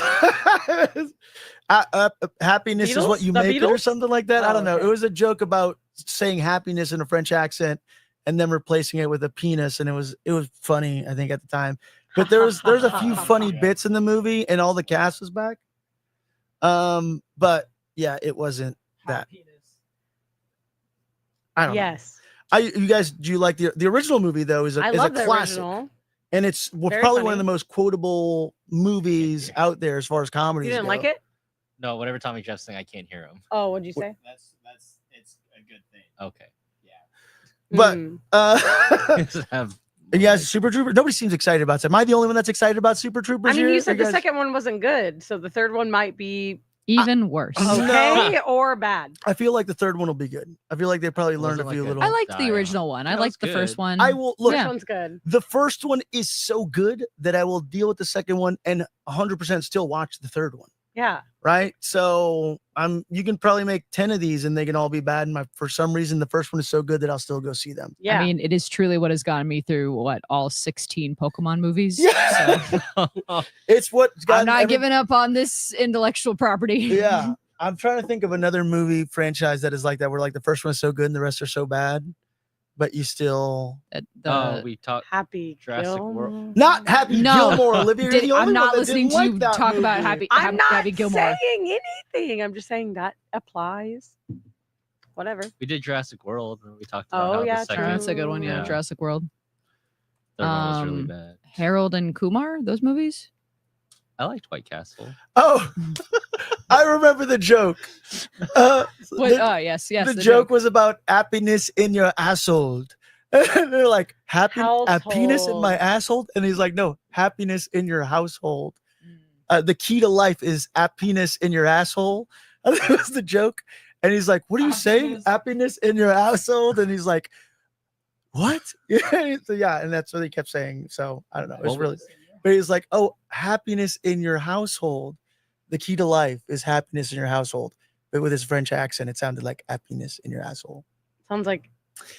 happiness is what Beatles? you The make it or Beatles? something like that. I Oh, don't know. okay. It was a joke about saying happiness in a French accent and then replacing it with a penis, and it was funny, I think, at the time. But there's a few funny bits in the movie, and all the cast was back. But yeah, it wasn't that. I don't know. Yes, You guys, do you like the original movie though? Is a I is a love the classic. original. And it's Very probably one of funny. the most quotable movies out there as far as comedies. You didn't go. like it? No, whatever Tommy Jeff's saying, I can't hear him. Oh, what'd you say? That's it's a good thing. Okay. But Mm. Have you guys, Super Troopers. Nobody seems excited about it. Am I the only one that's excited about Super Troopers? I mean, here? you said Or the guys- second one wasn't good, so the third one might be Even worse. okay or bad. I feel like the third one will be good. I feel like they probably learned a Wasn't few like a- little. I liked the Die original one. I That liked was the first good. one. I will look. This Yeah. one's good. The first one is so good that I will deal with the second one and 100% still watch the third one. Yeah. Right. So you can probably make 10 of these and they can all be bad. And for some reason, the first one is so good that I'll still go see them. Yeah. I mean, it is truly what has gotten me through all 16 Pokemon movies. Yeah. So It's what I'm not giving up on this intellectual property. Yeah. I'm trying to think of another movie franchise that is like that, where like the first one is so good and the rest are so bad, but you still we talked Happy Jurassic Gilmore. World. not Happy No. Gilmore. Olivia, you're the only I'm not one that listening didn't to you like that talk about movie. I'm not Happy Gilmore. saying anything. I'm just saying that applies. Whatever. We did Jurassic World when we talked about Oh, how yeah, the second true. That's a good one. Yeah, Yeah. Jurassic World. third one was really Um, bad. Harold and Kumar, those movies. I liked White Castle. Oh, I remember the joke. What? The, Oh, yes. the joke was about happiness in your asshole. And they're like, a penis in my Household. asshole? And he's like, no, happiness in your household. The key to life is happiness in your asshole. And that was the joke. And he's like, what are you saying? Happiness in your household? And he's like, what? So, yeah, and that's what he kept saying. So I don't know. It was What really, was- but he's like, oh, happiness in your household. The key to life is happiness in your household. But with his French accent, it sounded like happiness in your asshole. Sounds like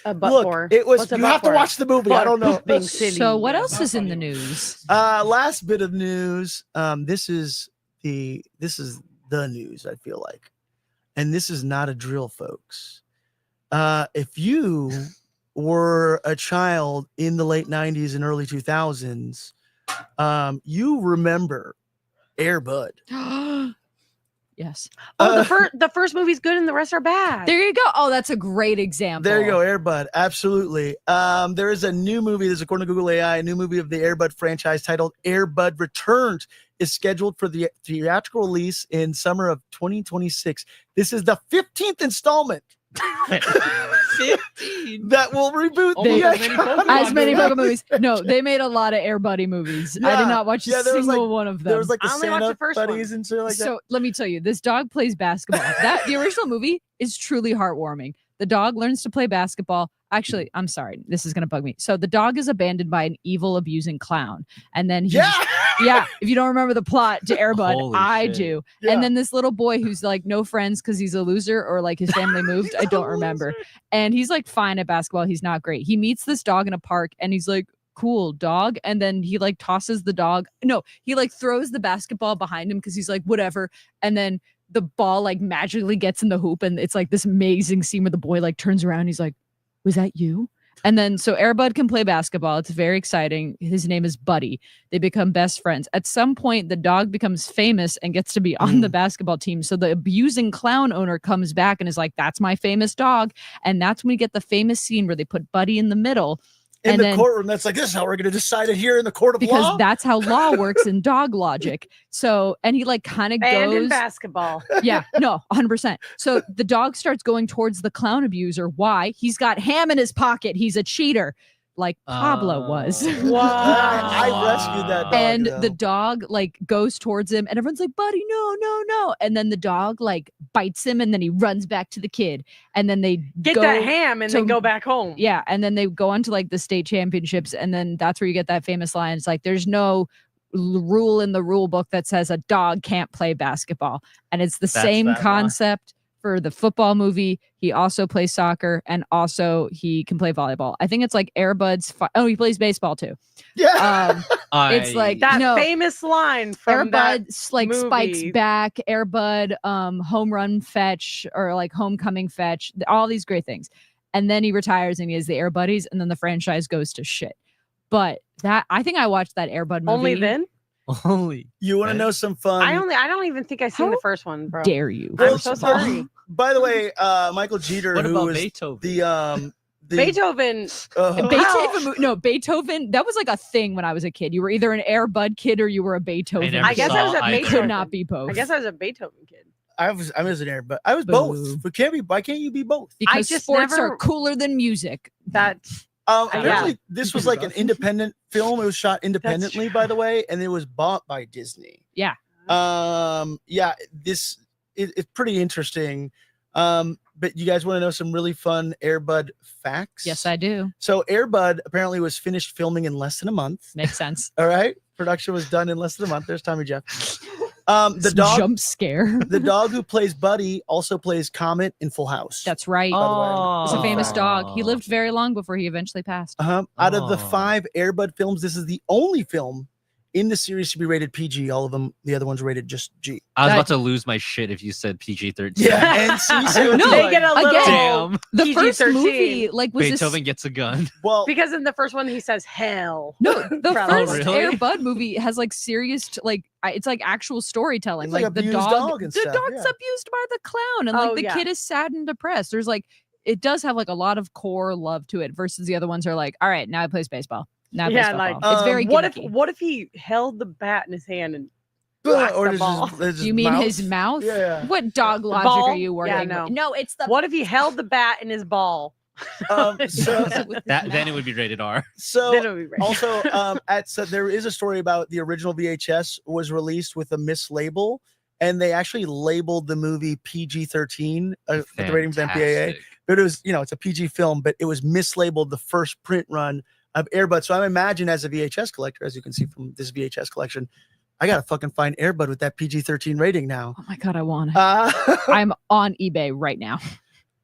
a butt Look, for. it was. What's a You butt have to for? watch the movie. I don't know. Big city. So what else is in the news? Last bit of news. This is this is the news, I feel like. And this is not a drill, folks. If you were a child in the late 90s and early 2000s, you remember Air Bud. Yes. Oh, the first movie's good and the rest are bad. There you go. Oh, that's a great example. There you go, Air Bud. Absolutely. There is a new movie. This is according to Google AI. A new movie of the Air Bud franchise titled Air Bud Returns is scheduled for the theatrical release in summer of 2026. This is the 15th installment. 15. That will reboot as many Pokemon movies. No, they made a lot of Air Buddy movies. I did not watch a single one of them. There was like the I only watched Santa the first buddies one. and shit like that. So let me tell you, this dog plays basketball. The original movie is truly heartwarming. The dog learns to play basketball. Actually, I'm sorry, this is gonna bug me. So the dog is abandoned by an evil, abusing clown, and then yeah. If you don't remember the plot to Air Bud, Holy I shit. do. Yeah. And then this little boy who's like no friends because he's a loser or like his family moved. I don't remember. And he's like fine at basketball. He's not great. He meets this dog in a park, and he's like, cool dog, and then he like tosses the dog. No, he like throws the basketball behind him because he's like whatever, and then the ball like magically gets in the hoop, and it's like this amazing scene where the boy like turns around, he's like, was that you? And then so Air Bud can play basketball. It's very exciting. His name is Buddy. They become best friends. At some point, the dog becomes famous and gets to be on the basketball team. So the abusing clown owner comes back and is like, that's my famous dog. And that's when we get the famous scene where they put Buddy in the middle. In the courtroom, that's like, this is how we're going to decide it here in the court of law. Because that's how law works in dog logic. So, and he like kind of Banned in goes. basketball. Yeah, no, 100%. So the dog starts going towards the clown abuser. Why? He's got ham in his pocket. He's a cheater, like Pablo was. I rescued that dog. And though. the dog like goes towards him, and everyone's like, buddy, no, no, no. And then the dog like bites him, and then he runs back to the kid. And then they Get go that ham and then to- go back home. Yeah. And then they go on to like the state championships. And then that's where you get that famous line. It's like, there's no rule in the rule book that says a dog can't play basketball. And it's the same that line. concept for the football movie. He also plays soccer, and also he can play volleyball. I think it's like Air Bud's. Oh, he plays baseball too. Yeah. It's like That no, famous line Air from that Bud like spikes movie. back, Air Bud home run fetch, or like homecoming fetch, all these great things. And then he retires and he has the Air Buddies, and then the franchise goes to shit. But that, I think I watched that Air Bud movie. Only then? Holy. You want to know some fun? I don't even think I've seen the How first one, bro. Dare you? I'm First so of all, sorry. By the way, Michael Jeter, What who about was Beethoven? the Beethoven. Beethoven, that was like a thing when I was a kid. You were either an Air Bud kid or you were a Beethoven. never I guess I was saw a either. Could Beethoven. not be both. I guess I was a Beethoven kid. I was an Air Bud. I was Boo. both. But why can't you be both? Because just sports never- are cooler than music. That Apparently this was like an independent film. It was shot independently, by the way, and it was bought by Disney. Yeah. It's pretty interesting. But you guys want to know some really fun Air Bud facts? Yes, I do. So Air Bud apparently was finished filming in less than a month. Makes sense. All right. Production was done in less than a month. There's Tommy Jeff. The dog Jump scare. the dog who plays Buddy also plays Comet in Full House. That's right. Oh. He's a famous dog. He lived very long before he eventually passed. Out of the Oh. 5 Air Bud films, this is the only film in the series to be rated PG. All of them, the other ones were rated just G. I was That- about to lose my shit if you said PG-13. Yeah, NC-17. No, they get a little Damn. The first PG-13. movie, like, was Beethoven this. gets a gun. Well, because in the first one he says hell. No, the Probably. first really? Air Bud movie has like serious, it's like actual storytelling. It's like the abused dog and the stuff, dog's yeah. abused by the clown, and like Oh, the yeah. kid is sad and depressed. There's like, it does have like a lot of core love to it versus the other ones are like, all right, now he plays baseball. Now he plays Yeah, football. like, it's very what gimmicky. if he held the bat in his hand and or whacked the just ball? his You mean mouth? his mouth? Yeah. What dog logic ball? are you Yeah, working no. with? No, it's the What if he held the bat in his ball? So Then it would be rated R. Then it would be right. also there is a story about the original VHS was released with a mislabel, and they actually labeled the movie PG-13 with the rating from MPAA. Fantastic. But it was, it's a PG film, but it was mislabeled the first print run of Air Bud. So I imagine as a VHS collector, as you can see from this VHS collection, I gotta fucking find Air Bud with that PG-13 rating now. Oh my god, I want it. Uh, I'm on eBay right now.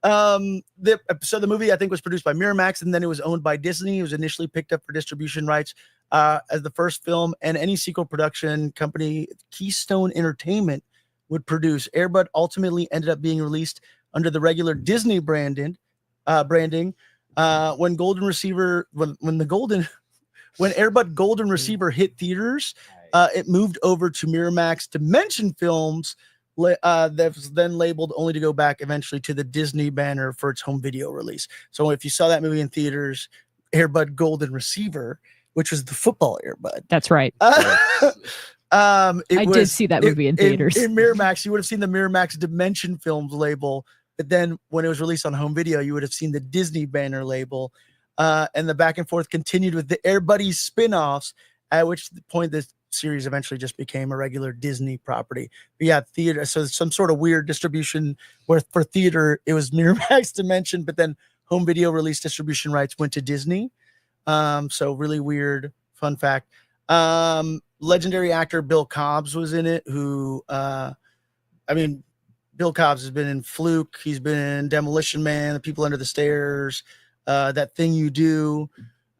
the movie I think was produced by Miramax, and then it was owned by Disney. It was initially picked up for distribution rights as the first film, and any sequel production company Keystone Entertainment would produce. Air Bud ultimately ended up being released under the regular Disney branding. When Golden Receiver, when Air Bud Golden Receiver hit theaters, it moved over to Miramax Dimension Films. That was then labeled only to go back eventually to the Disney banner for its home video release. So if you saw that movie in theaters, Air Bud Golden Receiver, which was the football Air Bud. That's right. I did see that movie in theaters. In Miramax, you would have seen the Miramax Dimension Films label, but then when it was released on home video, you would have seen the Disney banner label. And the back and forth continued with the Air Buddies spin-offs, at which point this series eventually just became a regular Disney property. But yeah, theater. So some sort of weird distribution where for theater it was Miramax Dimension, but then home video release distribution rights went to Disney. So really weird. Fun fact. Legendary actor Bill Cobbs was in it. Who, Bill Cobbs has been in Fluke. He's been in Demolition Man, The People Under the Stairs, That Thing You Do.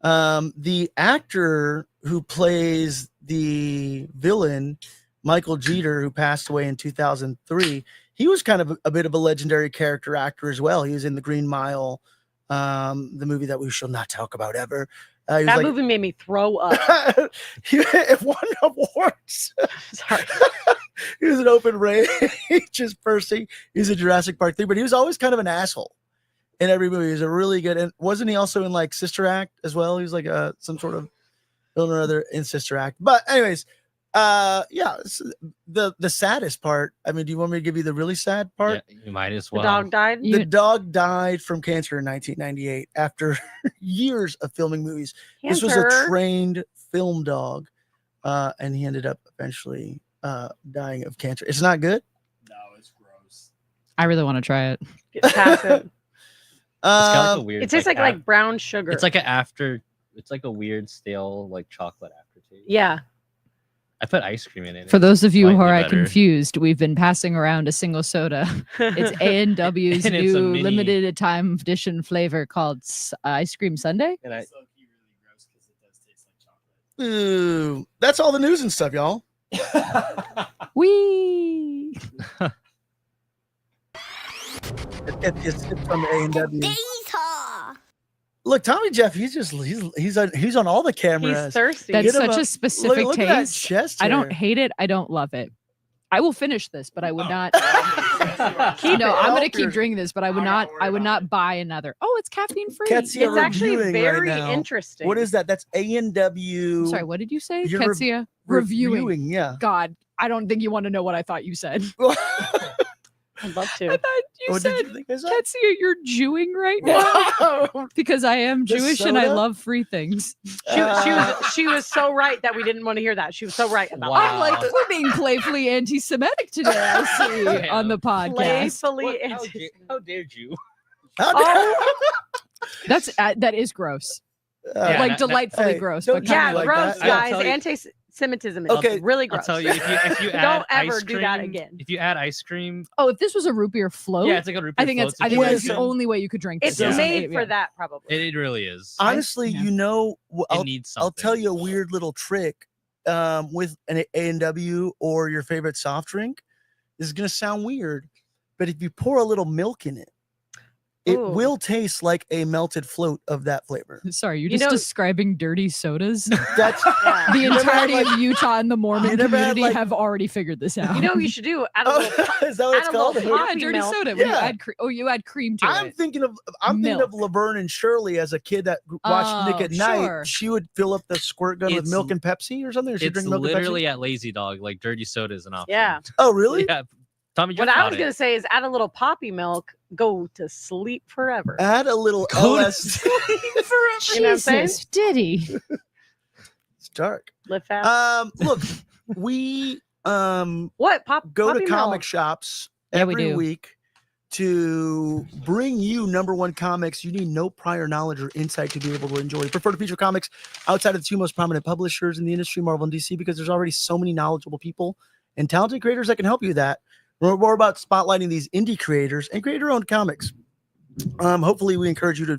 The actor who plays the villain, Michael Jeter, who passed away in 2003, he was kind of a bit of a legendary character actor as well. He was in The Green Mile, the movie that we shall not talk about ever. That movie made me throw up. He won awards. Sorry. He was an Open Range as Percy. He was a Jurassic Park thing, but he was always kind of an asshole in every movie. He was a really good, and wasn't he also in like Sister Act as well? He was like some sort of villain or other in Sister Act. But anyways, the saddest part. I mean, do you want me to give you the really sad part? Yeah, you might as well. The dog died. The dog died from cancer in 1998 after years of filming movies. This was a trained film dog, and he ended up eventually dying of cancer. It's not good. No, it's gross. I really want to try it. Get past it. It's got like a weird. It tastes like brown sugar. It's like It's like a weird stale like chocolate aftertaste. Yeah. I put ice cream in it. For those of you who Slightly are better. confused, we've been passing around a single soda. It's A&W's And it's a new mini- limited time edition flavor called Ice Cream Sundae. And I, It's low-key really gross because it does taste like chocolate. Ooh, that's all the news and stuff, y'all. Wee! It's from A&W. Look, Tommy Jeff, he's on all the cameras. He's thirsty. That's Get him such a- a specific look at that taste. chest I don't hair. hate it. I don't love it. I will finish this, but I would not. Keep No, it. I'm gonna Help your- keep drinking this, but I would I'm not. not I worried would about not buy another. Oh, it's caffeine free. Ketsia It's actually reviewing right very now. interesting. What is that? That's A&W. Sorry, what did you say? You're Ketsia reviewing. Yeah. God, I don't think you want to know what I thought you said. I'd love I to. thought you What said, did you think I said? Ketsia, you're Jewing right now because I am The Jewish and I soda? love free things. She was so right that we didn't want to hear that. She was so right about Wow. that. I'm like, we're being playfully anti-Semitic today. I see Damn. on the podcast. Playfully What- anti- how dared you? How Oh, That's that is gross. dare- Yeah, like that- delightfully hey, gross. don't But do me yeah, like gross, that. I'll guys. tell you- Anti-Semitism is Okay, really I'll gross. tell you if you add Don't ever ice do that cream- again. If you add ice cream, oh, if this was a root beer float, yeah, it's like a root I beer think float that's the situation. only way you could drink this. It's Yeah. made for that, probably. It really is. Honestly, yeah. you know, It needs something. I'll tell you a weird little trick with an A&W or your favorite soft drink. This is going to sound weird, but if you pour a little milk in it, it Ooh. will taste like a melted float of that flavor. Sorry, you're You just know- describing dirty sodas. That's Yeah. The You never had, entirety like- of Utah and the You Mormon never had, community like- have already figured this out. You know what you should do? Add a little. is that what it's add a little called? pop- yeah, coffee dirty milk. soda. When you Yeah. add you add cream to I'm it. thinking of Laverne and Shirley as a kid that watched Nick Oh, at Night. sure. She would fill up the squirt gun with It's- milk and Pepsi or something. Or she'd It's drink milk and Pepsi. literally at Lazy Dog, like dirty soda is an option. Yeah. Oh, really? Yeah. Tommy, What I was going to say is add a little poppy milk, go to sleep forever. Add a little Go to LSD. You know what I'm saying? Jesus, did he? It's dark. Live fast. Look, we What? go to Poppy comic milk. shops Yeah, we every do. week to bring you number one comics. You need no prior knowledge or insight to be able to enjoy. We prefer to feature comics outside of the two most prominent publishers in the industry, Marvel and DC, because there's already so many knowledgeable people and talented creators that can help you with that. We're more about spotlighting these indie creators and creator-owned comics. Hopefully, we encourage you to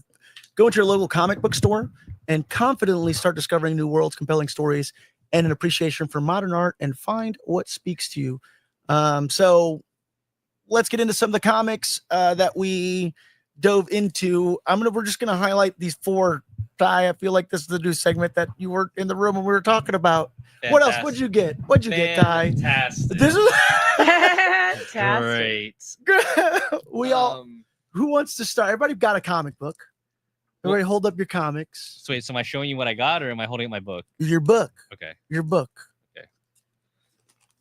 go into your local comic book store and confidently start discovering new worlds, compelling stories, and an appreciation for modern art, and find what speaks to you. So let's get into some of the comics that we dove into. We're just gonna highlight these 4. Ty, I feel like this is the new segment that you were in the room when we were talking about. Fantastic. What else? What'd you get? What'd you get, Ty? Fantastic. This is Fantastic. Great. we all. Who wants to start? Everybody got a comic book. Everybody hold up your comics. So wait, so am I showing you what I got, or am I holding up my book? Your book. Okay. Your book. Okay.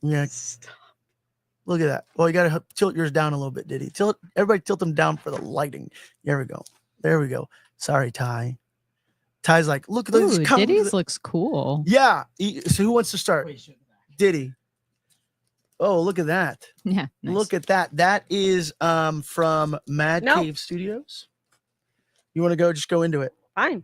Yeah. Look at that. Well, you gotta tilt yours down a little bit, Diddy. Everybody tilt them down for the lighting. There we go. There we go. Sorry, Ty. Ty's like, look at those. Diddy's looks cool. Yeah. So who wants to start? Wait, shit. Diddy. Oh, look at that. Yeah. Nice. Look at that. That is from Mad No. Cave Studios. You want to go? Just go into it. Fine.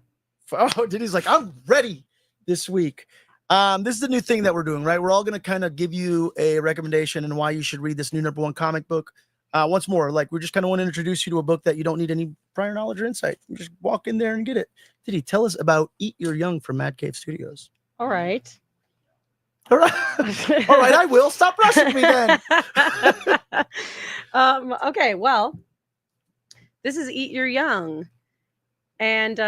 Oh, Diddy's like, I'm ready this week. This is the new thing that we're doing, right? We're all going to kind of give you a recommendation and why you should read this new #1 comic book. Once more, like, we just kind of want to introduce you to a book that you don't need any prior knowledge or insight. You just walk in there and get it. Diddy, tell us about Eat Your Young from Mad Cave Studios. All right. All right. All right, I will. Stop rushing me then. Okay, well, this is Eat Your Young. And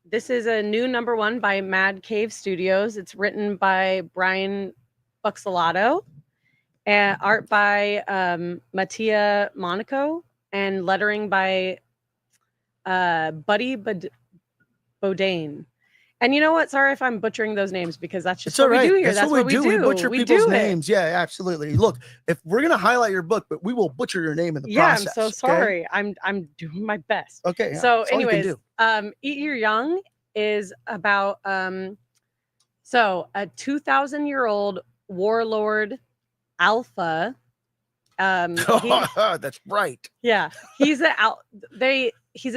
this is a new #1 by Mad Cave Studios. It's written by Brian Buxalato, and art by Mattia Monaco, and lettering by Buddy Bodane. And you know what? Sorry if I'm butchering those names, because that's just It's all what right. we do here. That's what we do. We butcher We people's do it. names. Yeah, absolutely. Look, if we're gonna highlight your book, but we will butcher your name in the Yeah, process. I'm so sorry. I'm doing my best. Okay. Yeah, So that's all you can anyways, do. Eat Your Young is about so a 2,000-year-old warlord alpha. That's right. Yeah, he's a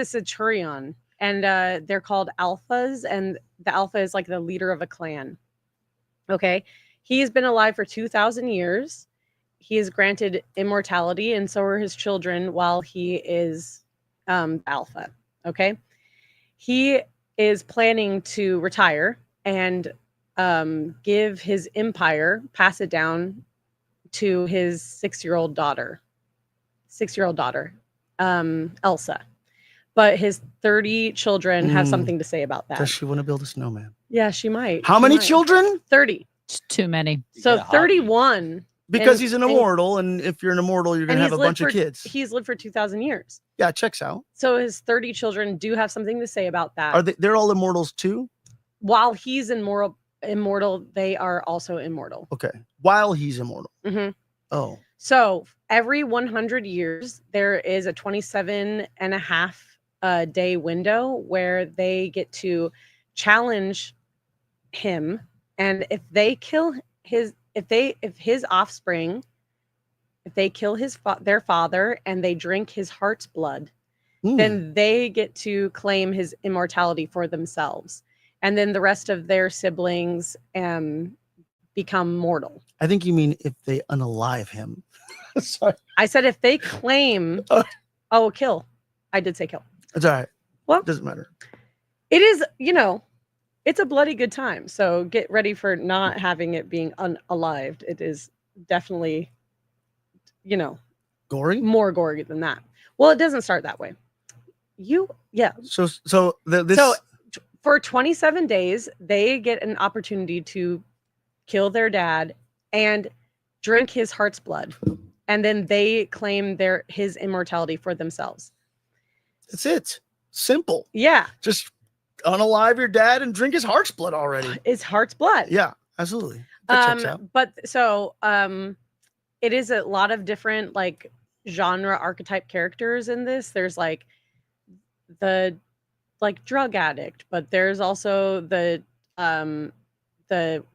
centurion, and they're called alphas, and the alpha is like the leader of a clan. Okay, he has been alive for 2,000 years. He is granted immortality, and so are his children while he is alpha. Okay, he is planning to retire and give his empire, pass it down to his 6-year-old daughter, Elsa. But his 30 children have something to say about that. Does she want to build a snowman? Yeah, she might. How She many might. children? 30. It's too many. So get a hobby. 31. Because And- he's an and- immortal, and if you're an immortal, you're gonna and have he's a bunch lived of kids. He's lived for 2,000 years. Yeah, checks out. So his 30 children do have something to say about that. Are they're all immortals too? While he's immortal, they are also immortal. Okay. While he's immortal. Mhm. Oh. So every 100 years, there is a 27.5 day window where they get to challenge him. And if they kill his offspring, if they kill their father and they drink his heart's blood, then they get to claim his immortality for themselves. And then the rest of their siblings become mortal. I think you mean if they unalive him. Sorry. I said if they claim, kill. I did say kill. It's all right. Well, Doesn't matter. it is, it's a bloody good time. So get ready for not having it being unalived. It is definitely, Gory? more gory than that. Well, it doesn't start that way. So For 27 days, they get an opportunity to kill their dad and drink his heart's blood. And then they claim his immortality for themselves. that's it. Simple. Yeah. Just unalive your dad and drink his heart's blood already. It's heart's blood. Yeah, absolutely. That checks out. But so it is a lot of different like genre archetype characters in this. There's like the drug addict, but there's also the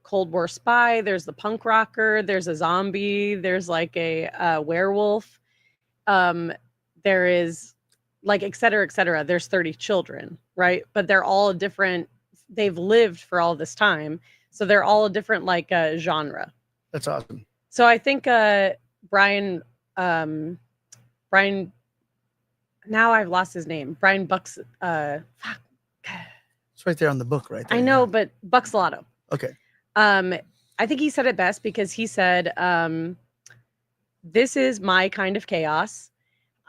Cold War spy, there's the punk rocker, there's a zombie, there's like a werewolf, there is like et cetera, there's 30 children, right? But they're all different, they've lived for all this time, so they're all a different like genre. That's awesome. So I think Brian, now I've lost his name. Brian Bucks. It's It's right there on the book, right there. I know, but Buck's Lotto. Okay. I think he said it best because he said, this is my kind of chaos.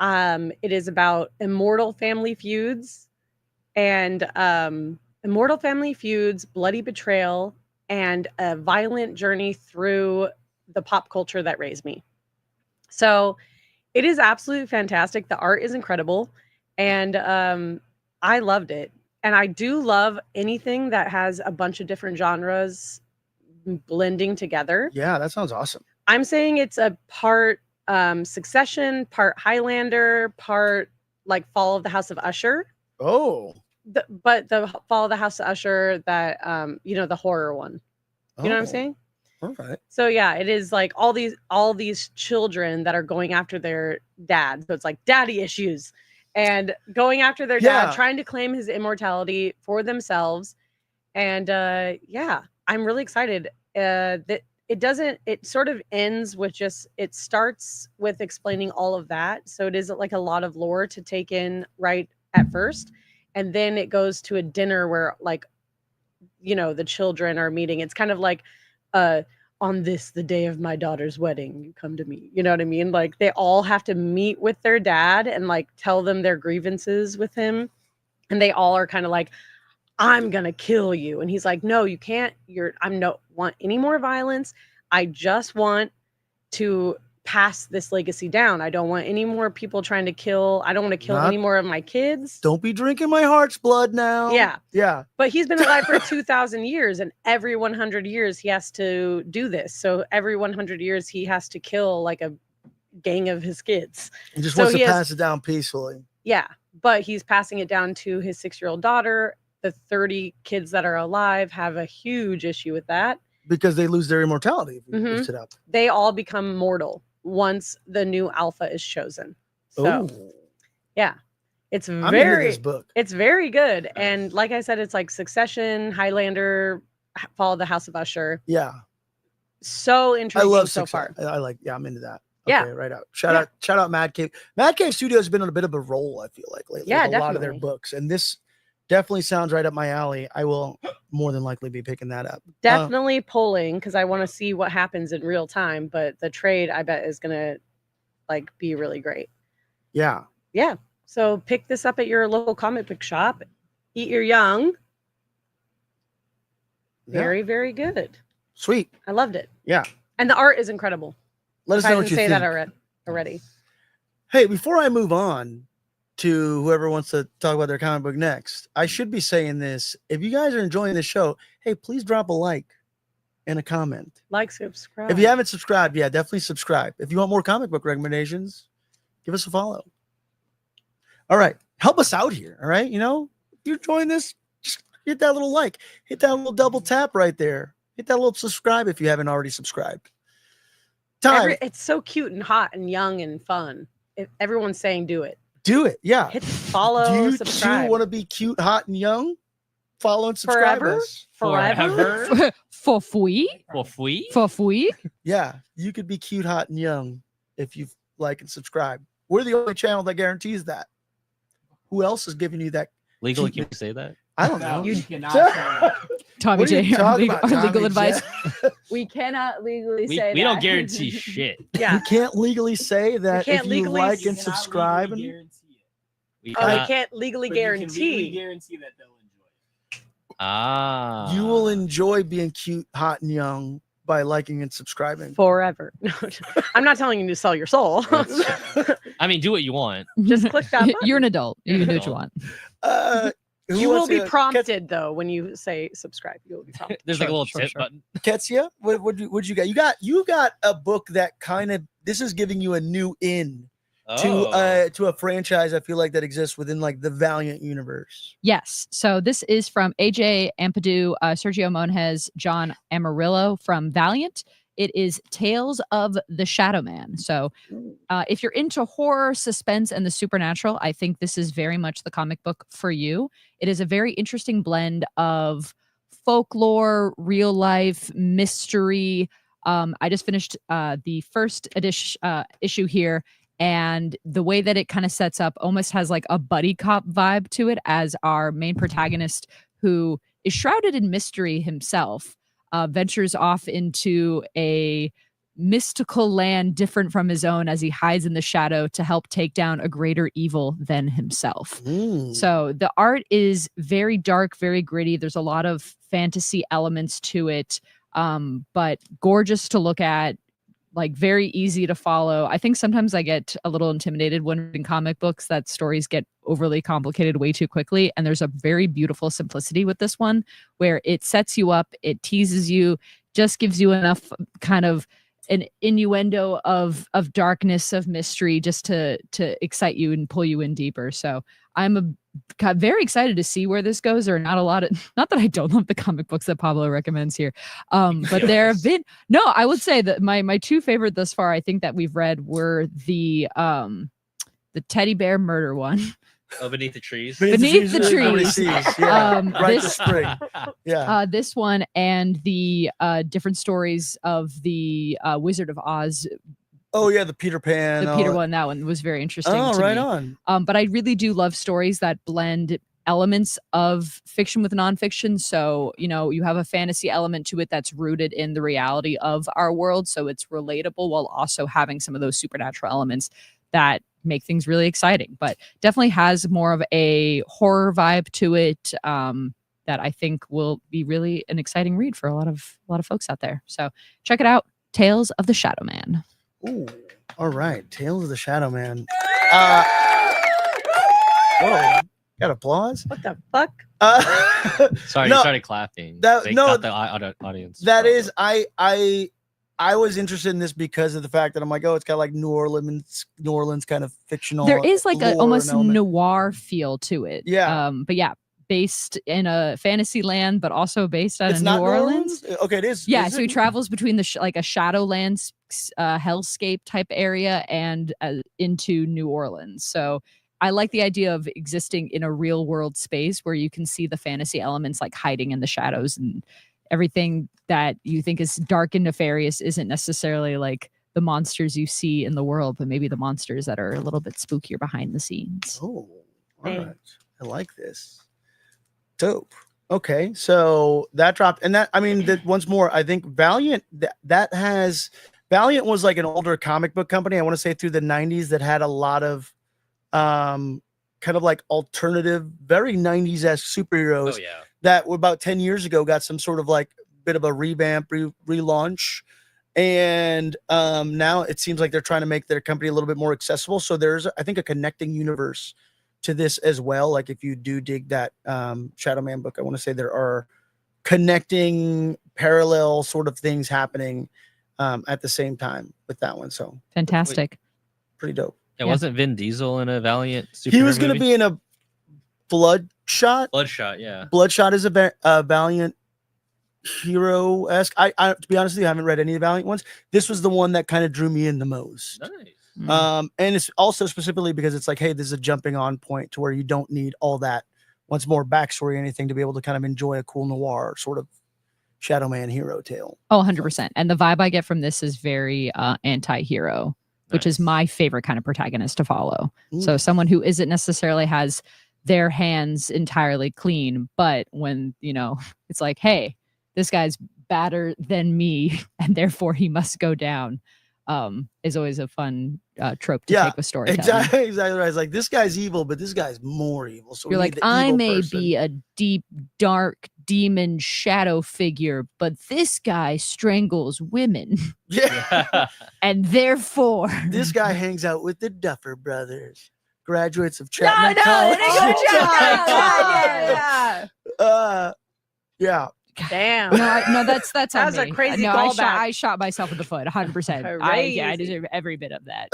It is about immortal family feuds and bloody betrayal, and a violent journey through the pop culture that raised me. So it is absolutely fantastic. The art is incredible, and I loved it. And I do love anything that has a bunch of different genres blending together. Yeah, that sounds awesome. I'm saying it's a part Succession, part Highlander, part like Fall of the House of Usher. Oh. But the Fall of the House of Usher, that the horror one. You know what I'm saying? All right. So yeah, it is like all these children that are going after their dad. So it's like daddy issues and going after their dad, trying to claim his immortality for themselves. And I'm really excited that it sort of ends with it starts with explaining all of that. So it is like a lot of lore to take in right at first. And then it goes to a dinner where the children are meeting. It's kind of like, on the day of my daughter's wedding, you come to me. You know what I mean? Like they all have to meet with their dad and like tell them their grievances with him. And they all are kind of like, I'm going to kill you. And he's like, no, you can't. I don't want any more violence. I just want to pass this legacy down. I don't want any more people trying to kill. I don't want to kill any more of my kids. Don't be drinking my heart's blood now. Yeah. Yeah. But he's been alive for 2,000 years, and every 100 years he has to do this. So every 100 years he has to kill like a gang of his kids. He just wants to pass it down peacefully. Yeah. But he's passing it down to his 6-year-old daughter. The 30 kids that are alive have a huge issue with that. Because they lose their immortality if you lift it up. They all become mortal once the new alpha is chosen. So, yeah, it's very good. And like I said, it's like Succession, Highlander, Fall of the House of Usher. Yeah. So intriguing I love so far. I'm into that. Yeah. Okay, right out. Shout out Mad Cave. Mad Cave Studios has been on a bit of a roll, I feel like, lately. Yeah, with a lot of their books. And this definitely sounds right up my alley. I will more than likely be picking that up. Definitely polling because I want to see what happens in real time. But the trade, I bet, is gonna be really great. Yeah. Yeah. So pick this up at your local comic book shop. Eat your young. Very, very good. Sweet. I loved it. Yeah. And the art is incredible. Let us know what you think. I didn't say that already. Hey, before I move on to whoever wants to talk about their comic book next, I should be saying this. If you guys are enjoying this show, hey, please drop a like and a comment. Like, subscribe. If you haven't subscribed, definitely subscribe. If you want more comic book recommendations, give us a follow. All right. Help us out here. All right. If you're enjoying this, just hit that little like, hit that little double tap right there. Hit that little subscribe if you haven't already subscribed. It's so cute and hot and young and fun. If everyone's saying do it. Do it. Yeah. Hit follow, Do you subscribe. too want to be cute, hot, and young? Follow and subscribe us. Forever? For free? Yeah. You could be cute, hot, and young if you like and subscribe. We're the only channel that guarantees that. Who else is giving you that? Legally, can you say that? I don't know. You cannot say that. Tommy J, our legal advice. We cannot legally say that. We don't guarantee shit. Yeah. You can't legally say that if you like and subscribe. I can't legally guarantee. Guarantee that they'll enjoy it. Ah. You will enjoy being cute, hot, and young by liking and subscribing. Forever. No, I'm not telling you to sell your soul. I mean, do what you want. Just click that button. You're an adult. You can do what you want. You will be prompted though when you say subscribe. You'll be prompted. There's like a little tip button. Ketsia, what you got? You got a book that kind of this is giving you a new in to a franchise. I feel like that exists within like the Valiant universe. Yes. So this is from AJ Ampadu, Sergio Monjes, John Amarillo from Valiant. It is Tales of the Shadow Man. So if you're into horror, suspense, and the supernatural, I think this is very much the comic book for you. It is a very interesting blend of folklore, real life, mystery. I just finished the first issue here, and the way that it kind of sets up almost has like a buddy cop vibe to it, as our main protagonist, who is shrouded in mystery himself, ventures off into a mystical land different from his own as he hides in the shadow to help take down a greater evil than himself. So the art is very dark, very gritty. There's a lot of fantasy elements to it, but gorgeous to look at, like very easy to follow. I think sometimes I get a little intimidated when reading comic books that stories get overly complicated way too quickly. And there's a very beautiful simplicity with this one where it sets you up, it teases you, just gives you enough kind of an innuendo of darkness, of mystery, just to excite you and pull you in deeper. So I'm very excited to see where this goes. There are not that I don't love the comic books that Pablo recommends here, but there have been, I would say that my two favorite thus far, I think that we've read were the teddy bear murder one. Oh, Beneath the Trees. Beneath the Trees. Yeah. Right to spring. Yeah. This one and the different stories of the Wizard of Oz. Oh yeah, the Peter Pan. The Peter one, that one was very interesting. Oh, to right me. on. But I really do love stories that blend elements of fiction with nonfiction. So, you have a fantasy element to it that's rooted in the reality of our world. So it's relatable while also having some of those supernatural elements that make things really exciting, but definitely has more of a horror vibe to it that I think will be really an exciting read for a lot of folks out there. So check it out, Tales of the Shadow Man. Ooh, all right, Tales of the Shadow Man. Whoa, got applause? What the fuck? Sorry, no, you started clapping. Got the audience. That is, I was interested in this because of the fact that I'm like, oh, it's got like New Orleans kind of fictional. There is like a almost element. noir feel to it. Yeah. But yeah, based in a fantasy land, but also based out It's of not New Orleans. Okay, it is. Yeah, Is so he it? travels between the like a Shadowlands hellscape type area and into New Orleans. So I like the idea of existing in a real world space where you can see the fantasy elements like hiding in the shadows, and everything that you think is dark and nefarious isn't necessarily like the monsters you see in the world, but maybe the monsters that are a little bit spookier behind the scenes. Oh, all right. I like this. Dope. Okay, so that dropped, and that, I mean, that once more, I think Valiant Valiant was like an older comic book company. I want to say through the 90s that had a lot of kind of like alternative, very 90s-esque superheroes. Oh yeah. That about 10 years ago got some sort of like bit of a revamp, relaunch. And now it seems like they're trying to make their company a little bit more accessible. So there's, I think, a connecting universe to this as well. Like if you do dig that Shadow Man book, I want to say there are connecting parallel sort of things happening at the same time with that one. So Fantastic. pretty dope. Yeah, wasn't Vin Diesel in a Valiant superhero He was going to movie? be in a Bloodshot. Bloodshot, yeah. Bloodshot is a Valiant hero-esque. I to be honest with you, I haven't read any of the Valiant ones. This was the one that kind of drew me in the most. Nice. And it's also specifically because it's like, hey, this is a jumping on point to where you don't need all that once more backstory or anything to be able to kind of enjoy a cool noir sort of Shadow Man hero tale. Oh, 100%. And the vibe I get from this is very anti-hero, which is my favorite kind of protagonist to follow. So someone who isn't necessarily has their hands entirely clean, but when, it's like, hey, this guy's badder than me and therefore he must go down, is always a fun trope to take with storytelling. Exactly right. It's like, this guy's evil, but this guy's more evil. So you're like, I may be a deep, dark demon shadow figure, but this guy strangles women. Yeah. And therefore this guy hangs out with the Duffer Brothers, graduates of Chapman No, College. they go to Chapman. Yeah. Damn. No, that's That on was a me. crazy no, callback. I shot myself in the foot 100%. I deserve every bit of that.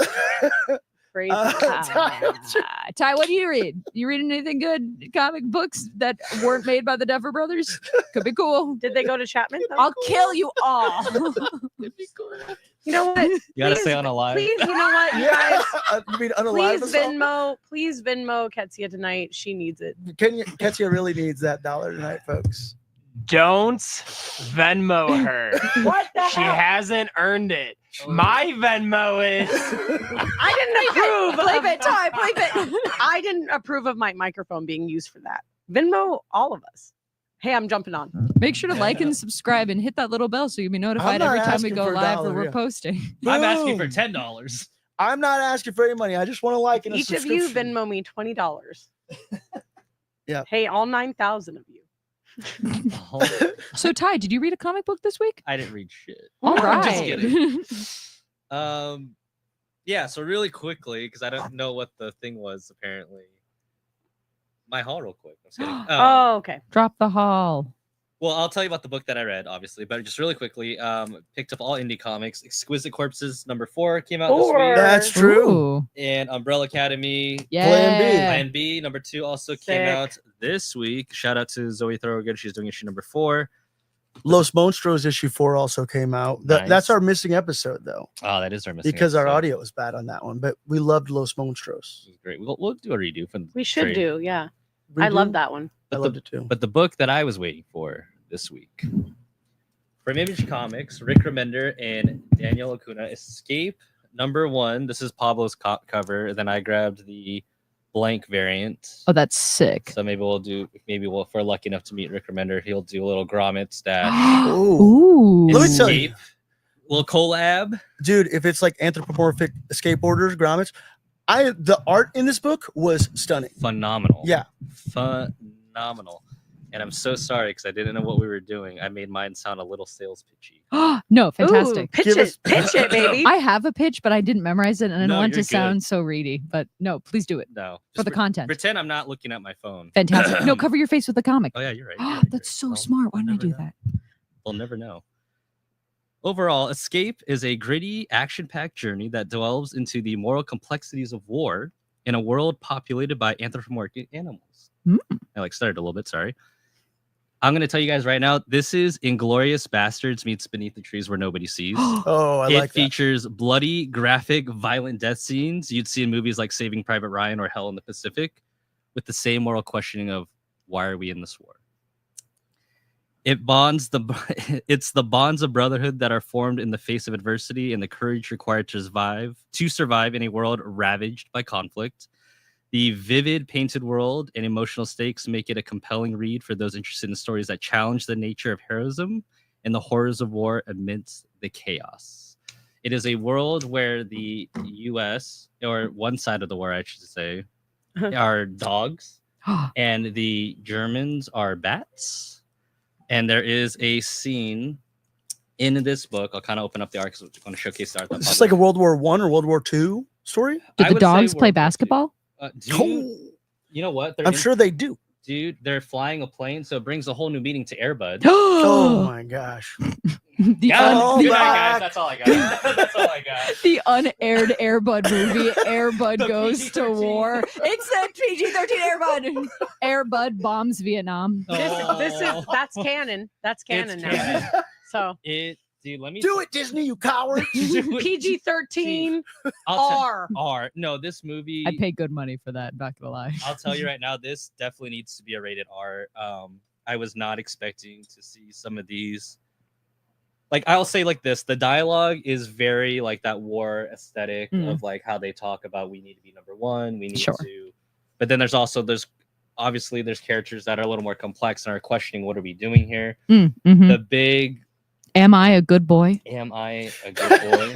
Crazy. Ty, what do you read? You reading anything good? Comic books that weren't made by the Duffer Brothers? Could be cool. Did they go to Chapman? I'll kill you all. You know what? You gotta say on a live. Please, you know what, you guys? You mean unalive Please Venmo Ketsia tonight. She needs it. Ketsia really needs that $1 tonight, folks. Don't Venmo her. What the She hell? hasn't earned it. My Venmo is. I didn't approve. Play it, Ty, play it. I didn't approve of my microphone being used for that. Venmo all of us. Hey, I'm jumping on. Make sure to like and subscribe and hit that little bell so you'll be notified not every time we asking go for a live dollar, or we're yeah. posting. I'm asking for Boom. $10. I'm not asking for any money. I just want to like and a Each of you subscription. Venmo me $20. Yeah. Hey, all 9,000 of you. So Ty, did you read a comic book this week? I didn't read shit. All I'm right. just kidding. Yeah, so really quickly, because I don't know what the thing was, apparently. My haul real quick. I'm just kidding. Oh, okay. Drop the haul. Well, I'll tell you about the book that I read, obviously, but just really quickly, picked up all indie comics. Exquisite Corpses #4 came out this week. That's true. Ooh. And Umbrella Academy Yeah. Plan B #2 also came Sick. out this week. Shout out to Zoe Thorogood. She's doing issue #4. Los Monstros issue 4 also came out. Nice. That's our missing episode, though, Oh, that is our missing because our episode. audio was bad on that one. But we loved Los Monstros. This is great. We'll do a redo for the We should trade. do. Yeah. We I love do? that one. I loved it too. But the book that I was waiting for this week from Image Comics, Rick Remender and Daniel Acuna, Escape #1. This is Pablo's cover. Then I grabbed the blank variant. Oh, that's sick. So maybe if we're lucky enough to meet Rick Remender, he'll do a little grommet stash. Ooh. Ooh. Let me tell you. Escape, little collab. Dude, if it's like anthropomorphic skateboarders, grommets, the art in this book was stunning. Phenomenal. Yeah. Phenomenal. And I'm so sorry because I didn't know what we were doing. I made mine sound a little sales pitchy. No, Ooh, fantastic. pitch Give it. us- Pitch it, baby. I have a pitch, but I didn't memorize it, and I don't No, want to you're good. sound so reedy. But no, please do it No. for just the content. Pretend I'm not looking at my phone. Fantastic. No, cover your face with the comic. Oh yeah, you're right. You're right, That's you're so right. smart. Why we'll didn't I do never know. that? We'll never know. Overall, Escape is a gritty, action-packed journey that delves into the moral complexities of war in a world populated by anthropomorphic animals. Mm. I started a little bit, sorry. I'm going to tell you guys right now, this is Inglourious Bastards meets Beneath the Trees Where Nobody Sees. Oh, I It like that. features bloody, graphic, violent death scenes you'd see in movies like Saving Private Ryan or Hell in the Pacific, with the same moral questioning of why are we in this war? It's the bonds of brotherhood that are formed in the face of adversity and the courage required to survive in a world ravaged by conflict. The vivid painted world and emotional stakes make it a compelling read for those interested in stories that challenge the nature of heroism and the horrors of war amidst the chaos. It is a world where the U.S., or one side of the war, I should say, are dogs, and the Germans are bats. And there is a scene in this book. I'll kind of open up the arc because I want to showcase the art. Is this like a World War I or World War II story? Did I the would say dogs World play War II. basketball? Dude, you know what? I'm sure they do. Dude, they're flying a plane, so it brings a whole new meaning to Airbud. Oh my gosh. The, Yeah, Oh, good night, back. guys. That's all I got. That's all I got. the unaired Airbud movie, Airbud The Goes to PG-13. War. It's the PG-13 Airbud. Airbud bombs Vietnam. That's canon. That's canon It's now. canon. So Dude, let me Do it, Disney, you coward. PG-13 R. R. No, this movie. I'd pay good money for that, not gonna lie. I'll tell you right now, this definitely needs to be a rated R. I was not expecting to see some of these. Like, I'll say like this: the dialogue is very like that war aesthetic of like how they talk about we need to be number one, we need Sure. to. But then there's obviously there's characters that are a little more complex and are questioning what are we doing here. Mhm. The big Am I a good boy? am I a good boy?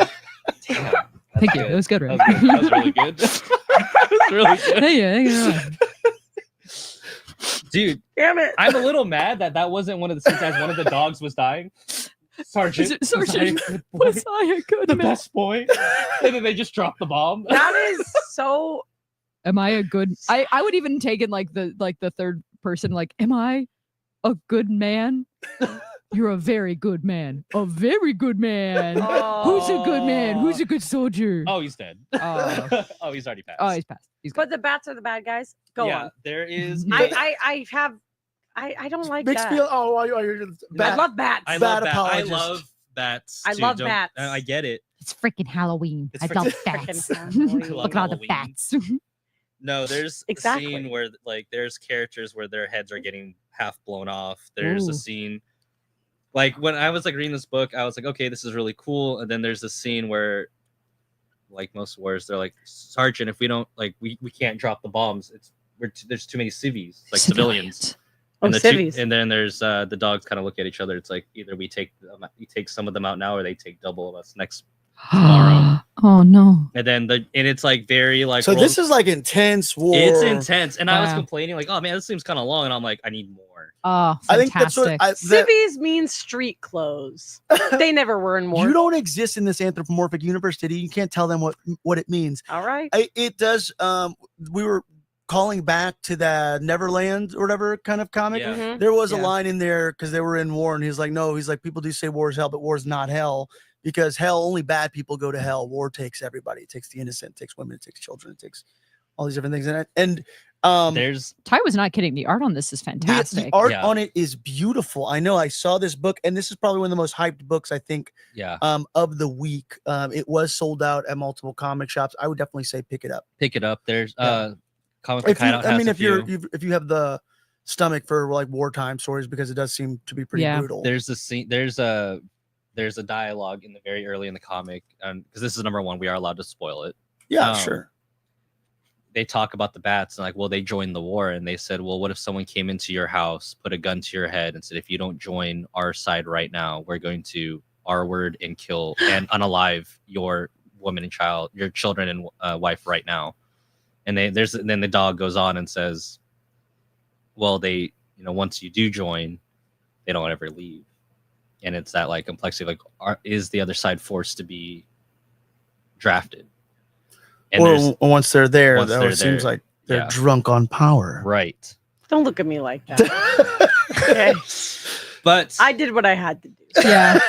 Damn, that's Thank you. good. It was good, That right? was really good. That was really good. Thank you. Dude, Damn it. I'm a little mad that wasn't one of the scenes as one of the dogs was dying. Sergeant, Sergeant, was I a good boy? Was I a good The man? best boy? And then they just dropped the bomb. That is so. Am I a good? I would even take it like the third person. Like, am I a good man? You're a very good man. A very good man. Who's a good man? Who's a good soldier? Oh, he's dead. Oh. Oh, he's already passed. Oh, he's passed. He's good. But the bats are the bad guys. Go yeah, on. there is. I don't like Mixed that. feel. Oh, you're I bad. love bats. I Bad love I apologist. love bats. I too. love Don't- bats. I get it. It's freaking Halloween. It's I love frickin' bats. Halloween. I love Look at all the Halloween. bats. No, there's a Exactly. scene where like there's characters where their heads are getting half blown off. There's Ooh. a scene like when I was like reading this book, I was like, okay, this is really cool. And then there's a scene where, like most wars, they're like, Sergeant, if we don't like, we can't drop the bombs. There's too many civvies, like civilians. Oh, And civvies. and then there's the dogs kind of look at each other. It's like either we take some of them out now, or they take double of us next tomorrow. Oh no. And then it's like very like. So this is like intense war. It's intense, and I was Wow. complaining like, oh man, this seems kind of long, and I'm like, I need more. Oh, I think that's fantastic. what Civvies means street clothes. They never were in war. you don't exist in this anthropomorphic universe, Diddy. You can't tell them what it means. All right. It does. We were calling back to the Neverland or whatever kind of comic. Yeah. Mhm. There was a Yeah. line in there because they were in war, and he's like, no, he's like, people do say war is hell, but war is not hell, because hell, only bad people go to hell. War takes everybody. It takes the innocent, it takes women, it takes children, it takes all these different things. And There's Ty was not kidding. The art on this is fantastic. the art Yeah. on it is beautiful. I know I saw this book, and this is probably one of the most hyped books, I think, yeah. of the week. It was sold out at multiple comic shops. I would definitely say pick it up. Pick it up. There's Yeah. Comic If you, Hideout has a if you're few. if you have the stomach for like wartime stories, because it does seem to be pretty Yeah. brutal. There's a scene. There's a dialogue in the very early in the comic, because this is number one. We are allowed to spoil it. Yeah, um, sure. They talk about the bats and like, well, they joined the war, and they said, well, what if someone came into your house, put a gun to your head, and said, if you don't join our side right now, we're going to R-word and kill and unalive your woman and child, your children and wife right now. And then the dog goes on and says, well, they, once you do join, they don't ever leave. And it's that like complexity of like, is the other side forced to be drafted? And Or once they're there, once though, they're it seems there, like they're yeah. drunk on power. right. Don't look at me like that. Okay. But I did what I had to do. Yeah.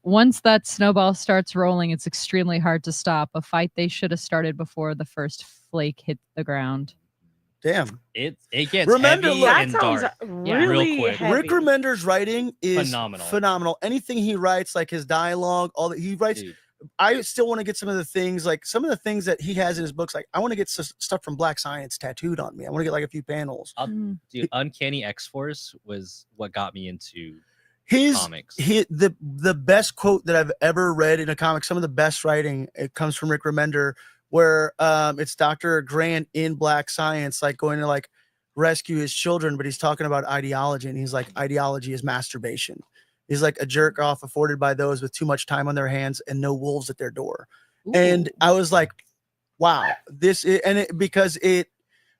Once that snowball starts rolling, it's extremely hard to stop. A fight they should have started before the first flake hit the ground. Damn. it gets Remember, heavy look- That and sounds dark. really quick. heavy. Rick Remender's writing is Phenomenal. phenomenal. Anything he writes, like his dialogue, all that he writes. Dude, I still want to get some of the things that he has in his books. Like I want to get stuff from Black Science tattooed on me. I want to get like a few panels. dude, Uncanny X-Force was what got me into His comics. the best quote that I've ever read in a comic, some of the best writing, it comes from Rick Remender, where it's Dr. Grant in Black Science, like going to like rescue his children, but he's talking about ideology, and he's like, ideology is masturbation. He's like a jerk off afforded by those with too much time on their hands and no wolves at their door. And I was like, wow, because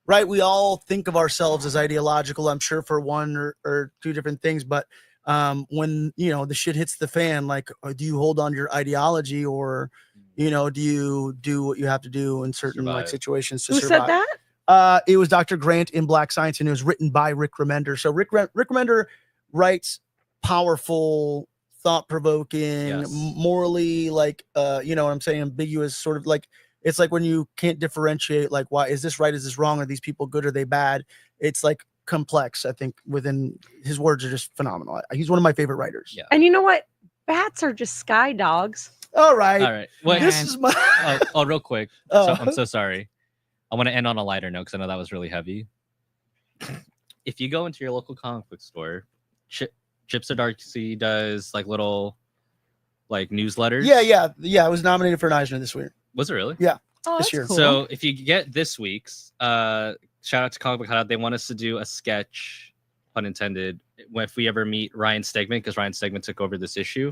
right, we all think of ourselves as ideological, I'm sure, for one or two different things, but when the shit hits the fan, like, do you hold on to your ideology, or do you do what you have to do in certain like Survive. situations to Who survive? said that? It was Dr. Grant in Black Science, and it was written by Rick Remender. So Rick Remender writes powerful, thought-provoking, Yes. morally, like what I'm saying, ambiguous, sort of like, it's like when you can't differentiate, like, why is this right, is this wrong, are these people good, are they bad? It's like complex. I think within his words are just phenomenal. He's one of my favorite writers. Yeah. And you know what? Bats are just sky dogs. All right. All right. Well, This is my real quick. Oh. I'm so sorry. I want to end on a lighter note because I know that was really heavy. If you go into your local comic book store, Chips or Darcy does like little like newsletters. yeah. I was nominated for an Eisner this week. Was it really? Oh, This that's year. cool. So if you get this week's, shout out to Comic Book Hideout. They want us to do a sketch, pun intended, if we ever meet Ryan Stegman, because Ryan Stegman took over this issue.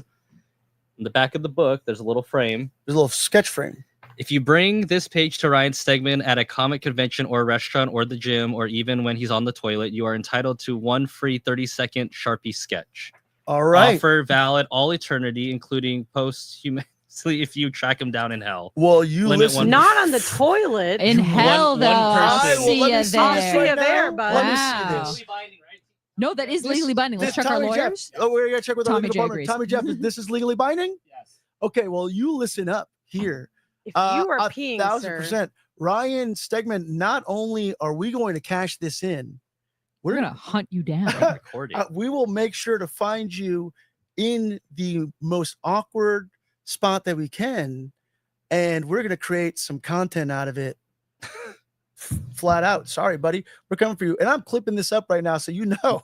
In the back of the book, there's a little frame. There's a little sketch frame. If you bring this page to Ryan Stegman at a comic convention or restaurant or the gym, or even when he's on the toilet, you are entitled to one free 30-second Sharpie sketch. All right. Offer valid all eternity, including posthumously if you track him down in hell. Well, you Limit listen. one- Not on the toilet. In hell, one though. I'll person. see Let you me see I'll this see there. you right there, now. bud. Let Wow. me see this. No, that is This- legally binding. Let's this check our Tommy Jeff. lawyers. Oh, we gotta check with our Tommy legal J department. agrees. Tommy Jeff, this is legally binding? Yes. Okay, well, you listen up here. If you are peeing, sir. 1,000%. Ryan Stegman, not only are we going to cash this in, We're gonna hunt you down. Recording. we will make sure to find you in the most awkward spot that we can, and we're gonna create some content out of it. Flat out. Sorry, buddy. We're coming for you. And I'm clipping this up right now, so you know. All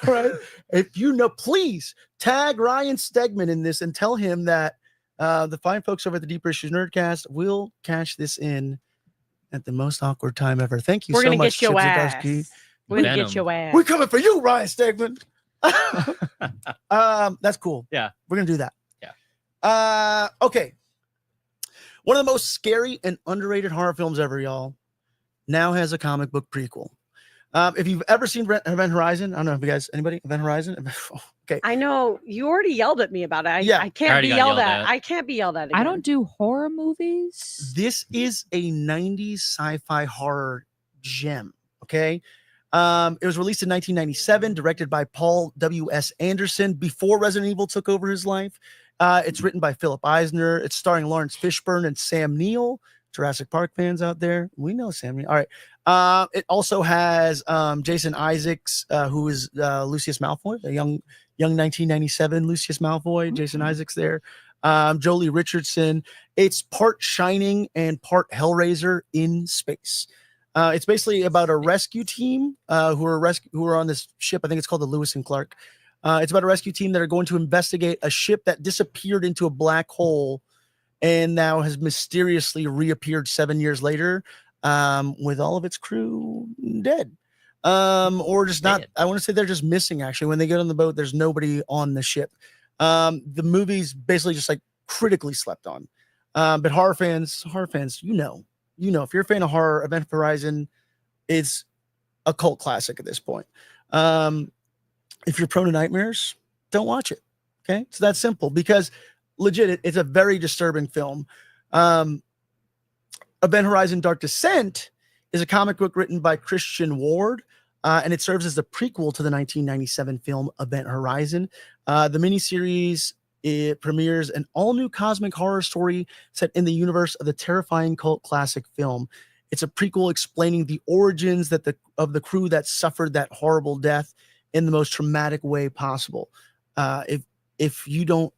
right. If you know, please tag Ryan Stegman in this and tell him that the fine folks over at the Deeper Issues Nerdcast will cash this in at the most awkward time ever. Thank you We're so gonna much, get your Chip ass. Zdarsky. We're gonna get Venom. your ass. We're coming for you, Ryan Stegman. That's cool. Yeah. We're gonna do that. Yeah. Okay. One of the most scary and underrated horror films ever, y'all, now has a comic book prequel. If you've ever seen Event Horizon, I don't know if you guys, anybody, Event Horizon? Okay. I know you already yelled at me about it. Yeah. I I can't already be got yelled yelled at. at. I can't be yelled at again. I don't do horror movies. This is a 90s sci-fi horror gem. Okay. It was released in 1997, directed by Paul W.S. Anderson before Resident Evil took over his life. It's written by Philip Eisner. It's starring Lawrence Fishburne and Sam Neill. Jurassic Park fans out there, we know Sam Neill. All right. It also has Jason Isaacs, who is Lucius Malfoy, a young 1997 Lucius Malfoy. Jason Isaacs there. Jolie Richardson. It's part Shining and part Hellraiser in space. It's basically about a rescue team who are on this ship. I think it's called the Lewis and Clark. It's about a rescue team that are going to investigate a ship that disappeared into a black hole and now has mysteriously reappeared 7 years later with all of its crew dead. Or just not. I want to say they're just missing, actually. When they get on the boat, there's nobody on the ship. The movie's basically just like critically slept on. But horror fans, you know, if you're a fan of horror, Event Horizon is a cult classic at this point. If you're prone to nightmares, don't watch it. Okay. It's that simple, because legit, it's a very disturbing film. Event Horizon Dark Descent is a comic book written by Christian Ward, and it serves as the prequel to the 1997 film Event Horizon. The miniseries, it premieres an all-new cosmic horror story set in the universe of the terrifying cult classic film. It's a prequel explaining the origins of the crew that suffered that horrible death in the most traumatic way possible. If you don't,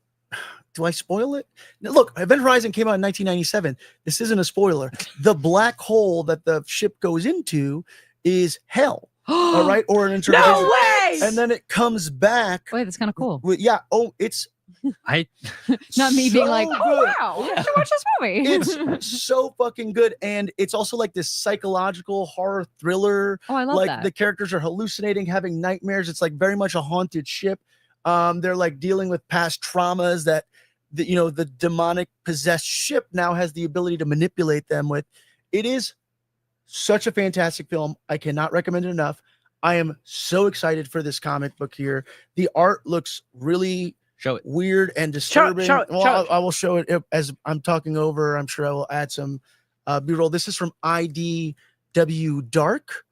do I spoil it? Look, Event Horizon came out in 1997. This isn't a spoiler. The black hole that the ship goes into is hell. All right, or an interpretation. No way! And then it comes back. Wait, that's kind of cool. Yeah. Oh, it's Not me being so like, good. oh wow, I should watch this movie. It's so fucking good, and it's also like this psychological horror thriller. Oh, I love like that. the characters are hallucinating, having nightmares. It's like very much a haunted ship. They're like dealing with past traumas that the demonic possessed ship now has the ability to manipulate them with. It is such a fantastic film. I cannot recommend it enough. I am so excited for this comic book here. The art looks really weird and disturbing. I will show it as I'm talking over. I'm sure I will add some B-roll. This is from IDW Dark.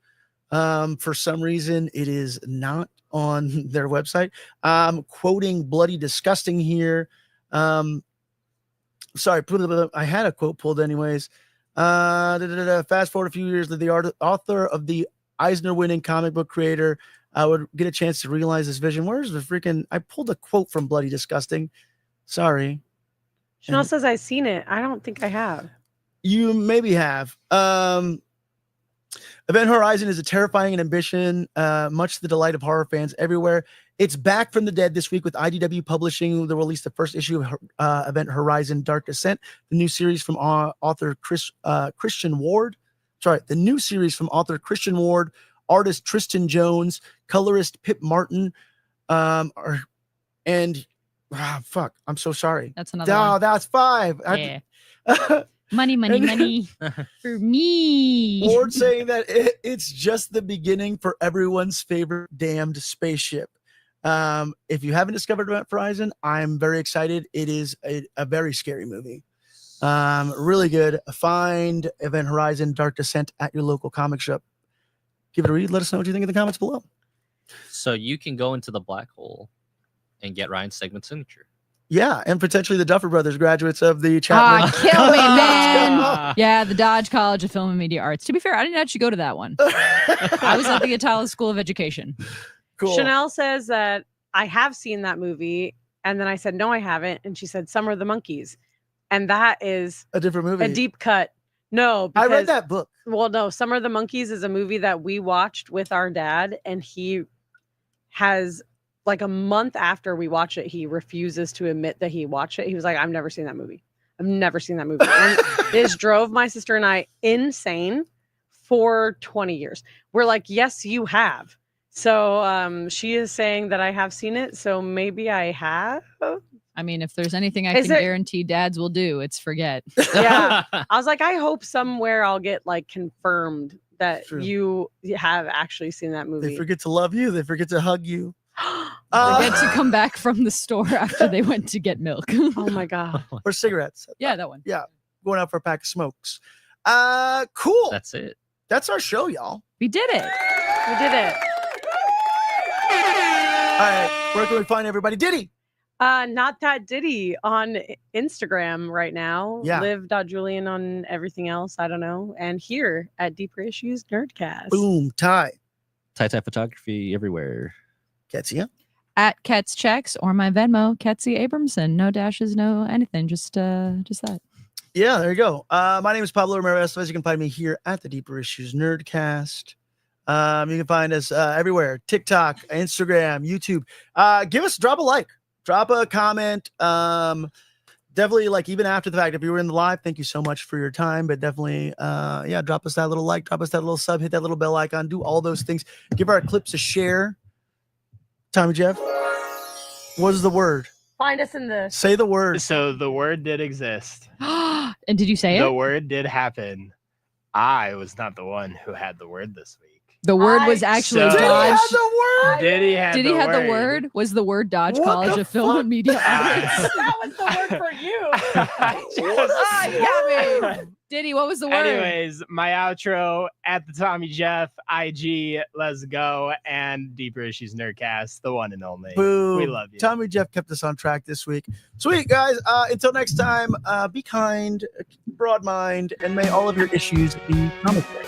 For some reason, it is not on their website. Quoting Bloody Disgusting here. Sorry, I had a quote pulled anyways. Fast forward a few years, the author of the Eisner-winning comic book creator would get a chance to realize this vision. Where's the freaking? I pulled a quote from Bloody Disgusting. Sorry. Chanel says I've seen it. I don't think I have. You maybe have. Event Horizon is a terrifying ambition, much to the delight of horror fans everywhere. It's back from the dead this week with IDW Publishing. They'll release the first issue of Event Horizon Dark Descent, the new series from author Christian Ward. Sorry, the new series from author Christian Ward, artist Tristan Jones, colorist Pip Martin, fuck, I'm so sorry. That's another one. That's 5. Yeah. Money for me. Ward saying that it's just the beginning for everyone's favorite damned spaceship. If you haven't discovered Event Horizon, I'm very excited. It is a very scary movie. Really good. Find Event Horizon Dark Descent at your local comic shop. Give it a read. Let us know what you think in the comments below. So you can go into the black hole and get Ryan Stegman's signature. Yeah, and potentially the Duffer Brothers graduates of the Chapman. Kill me, man. Yeah, the Dodge College of Film and Media Arts. To be fair, I didn't actually go to that one. I was at the Italian School of Education. Cool. Chanel says that I have seen that movie, and then I said no, I haven't, and she said Summer of the Monkeys, and that is a different movie, a deep cut. No, I read that book. Well, no, Summer of the Monkeys is a movie that we watched with our dad, and he has, like, a month after we watch it, he refuses to admit that he watched it. He was like, I've never seen that movie. I've never seen that movie. And this drove my sister and I insane for 20 years. We're like, yes, you have. So she is saying that I have seen it. So maybe I have. I mean, if there's anything I Is can it- guarantee dads will do, it's forget. Yeah. I was like, I hope somewhere I'll get like confirmed that True. you have actually seen that They movie. forget to love you. They forget to hug you. Forget to come back from the store after they went to get milk. Oh my God. Or cigarettes. Yeah, that one. Going out for a pack of smokes. Cool. That's it. That's our show, y'all. We did it. We did it. All right. Where can we find everybody? Diddy. Not that Diddy on Instagram right now. Yeah. Live.Julian on everything else. I don't know. And here at Deeper Issues Nerdcast. Boom. Ty. Tie photography everywhere. Ketsia. At Kets Checks or my Venmo, Ketsy Abramson. No dashes, no anything. Just that. Yeah, there you go. My name is Pablo Romero Estevez. You can find me here at the Deeper Issues Nerdcast. You can find us everywhere. TikTok, Instagram, YouTube. Drop a like. Drop a comment. Definitely, like, even after the fact, if you were in the live, thank you so much for your time. But definitely, drop us that little like, drop us that little sub, hit that little bell icon, do all those things. Give our clips a share. Tommy Jeff, what is the word? Find us in the. Say the word. So the word did exist. And did you say The it? word did happen. I was not the one who had the word this week. The word was actually So- Diddy Dodge. has the word. Diddy had Did he have the word? Was the word Dodge What College the of Film fuck? and Media Arts? That was the word for you. I just- Diddy, what was the word? Anyways, my outro at the Tommy Jeff, IG, let's go, and Deeper Issues Nerdcast, the one and only. Boom. We love you. Tommy Jeff kept us on track this week. Sweet, guys. Until next time, be kind, broad mind, and may all of your issues be comic book.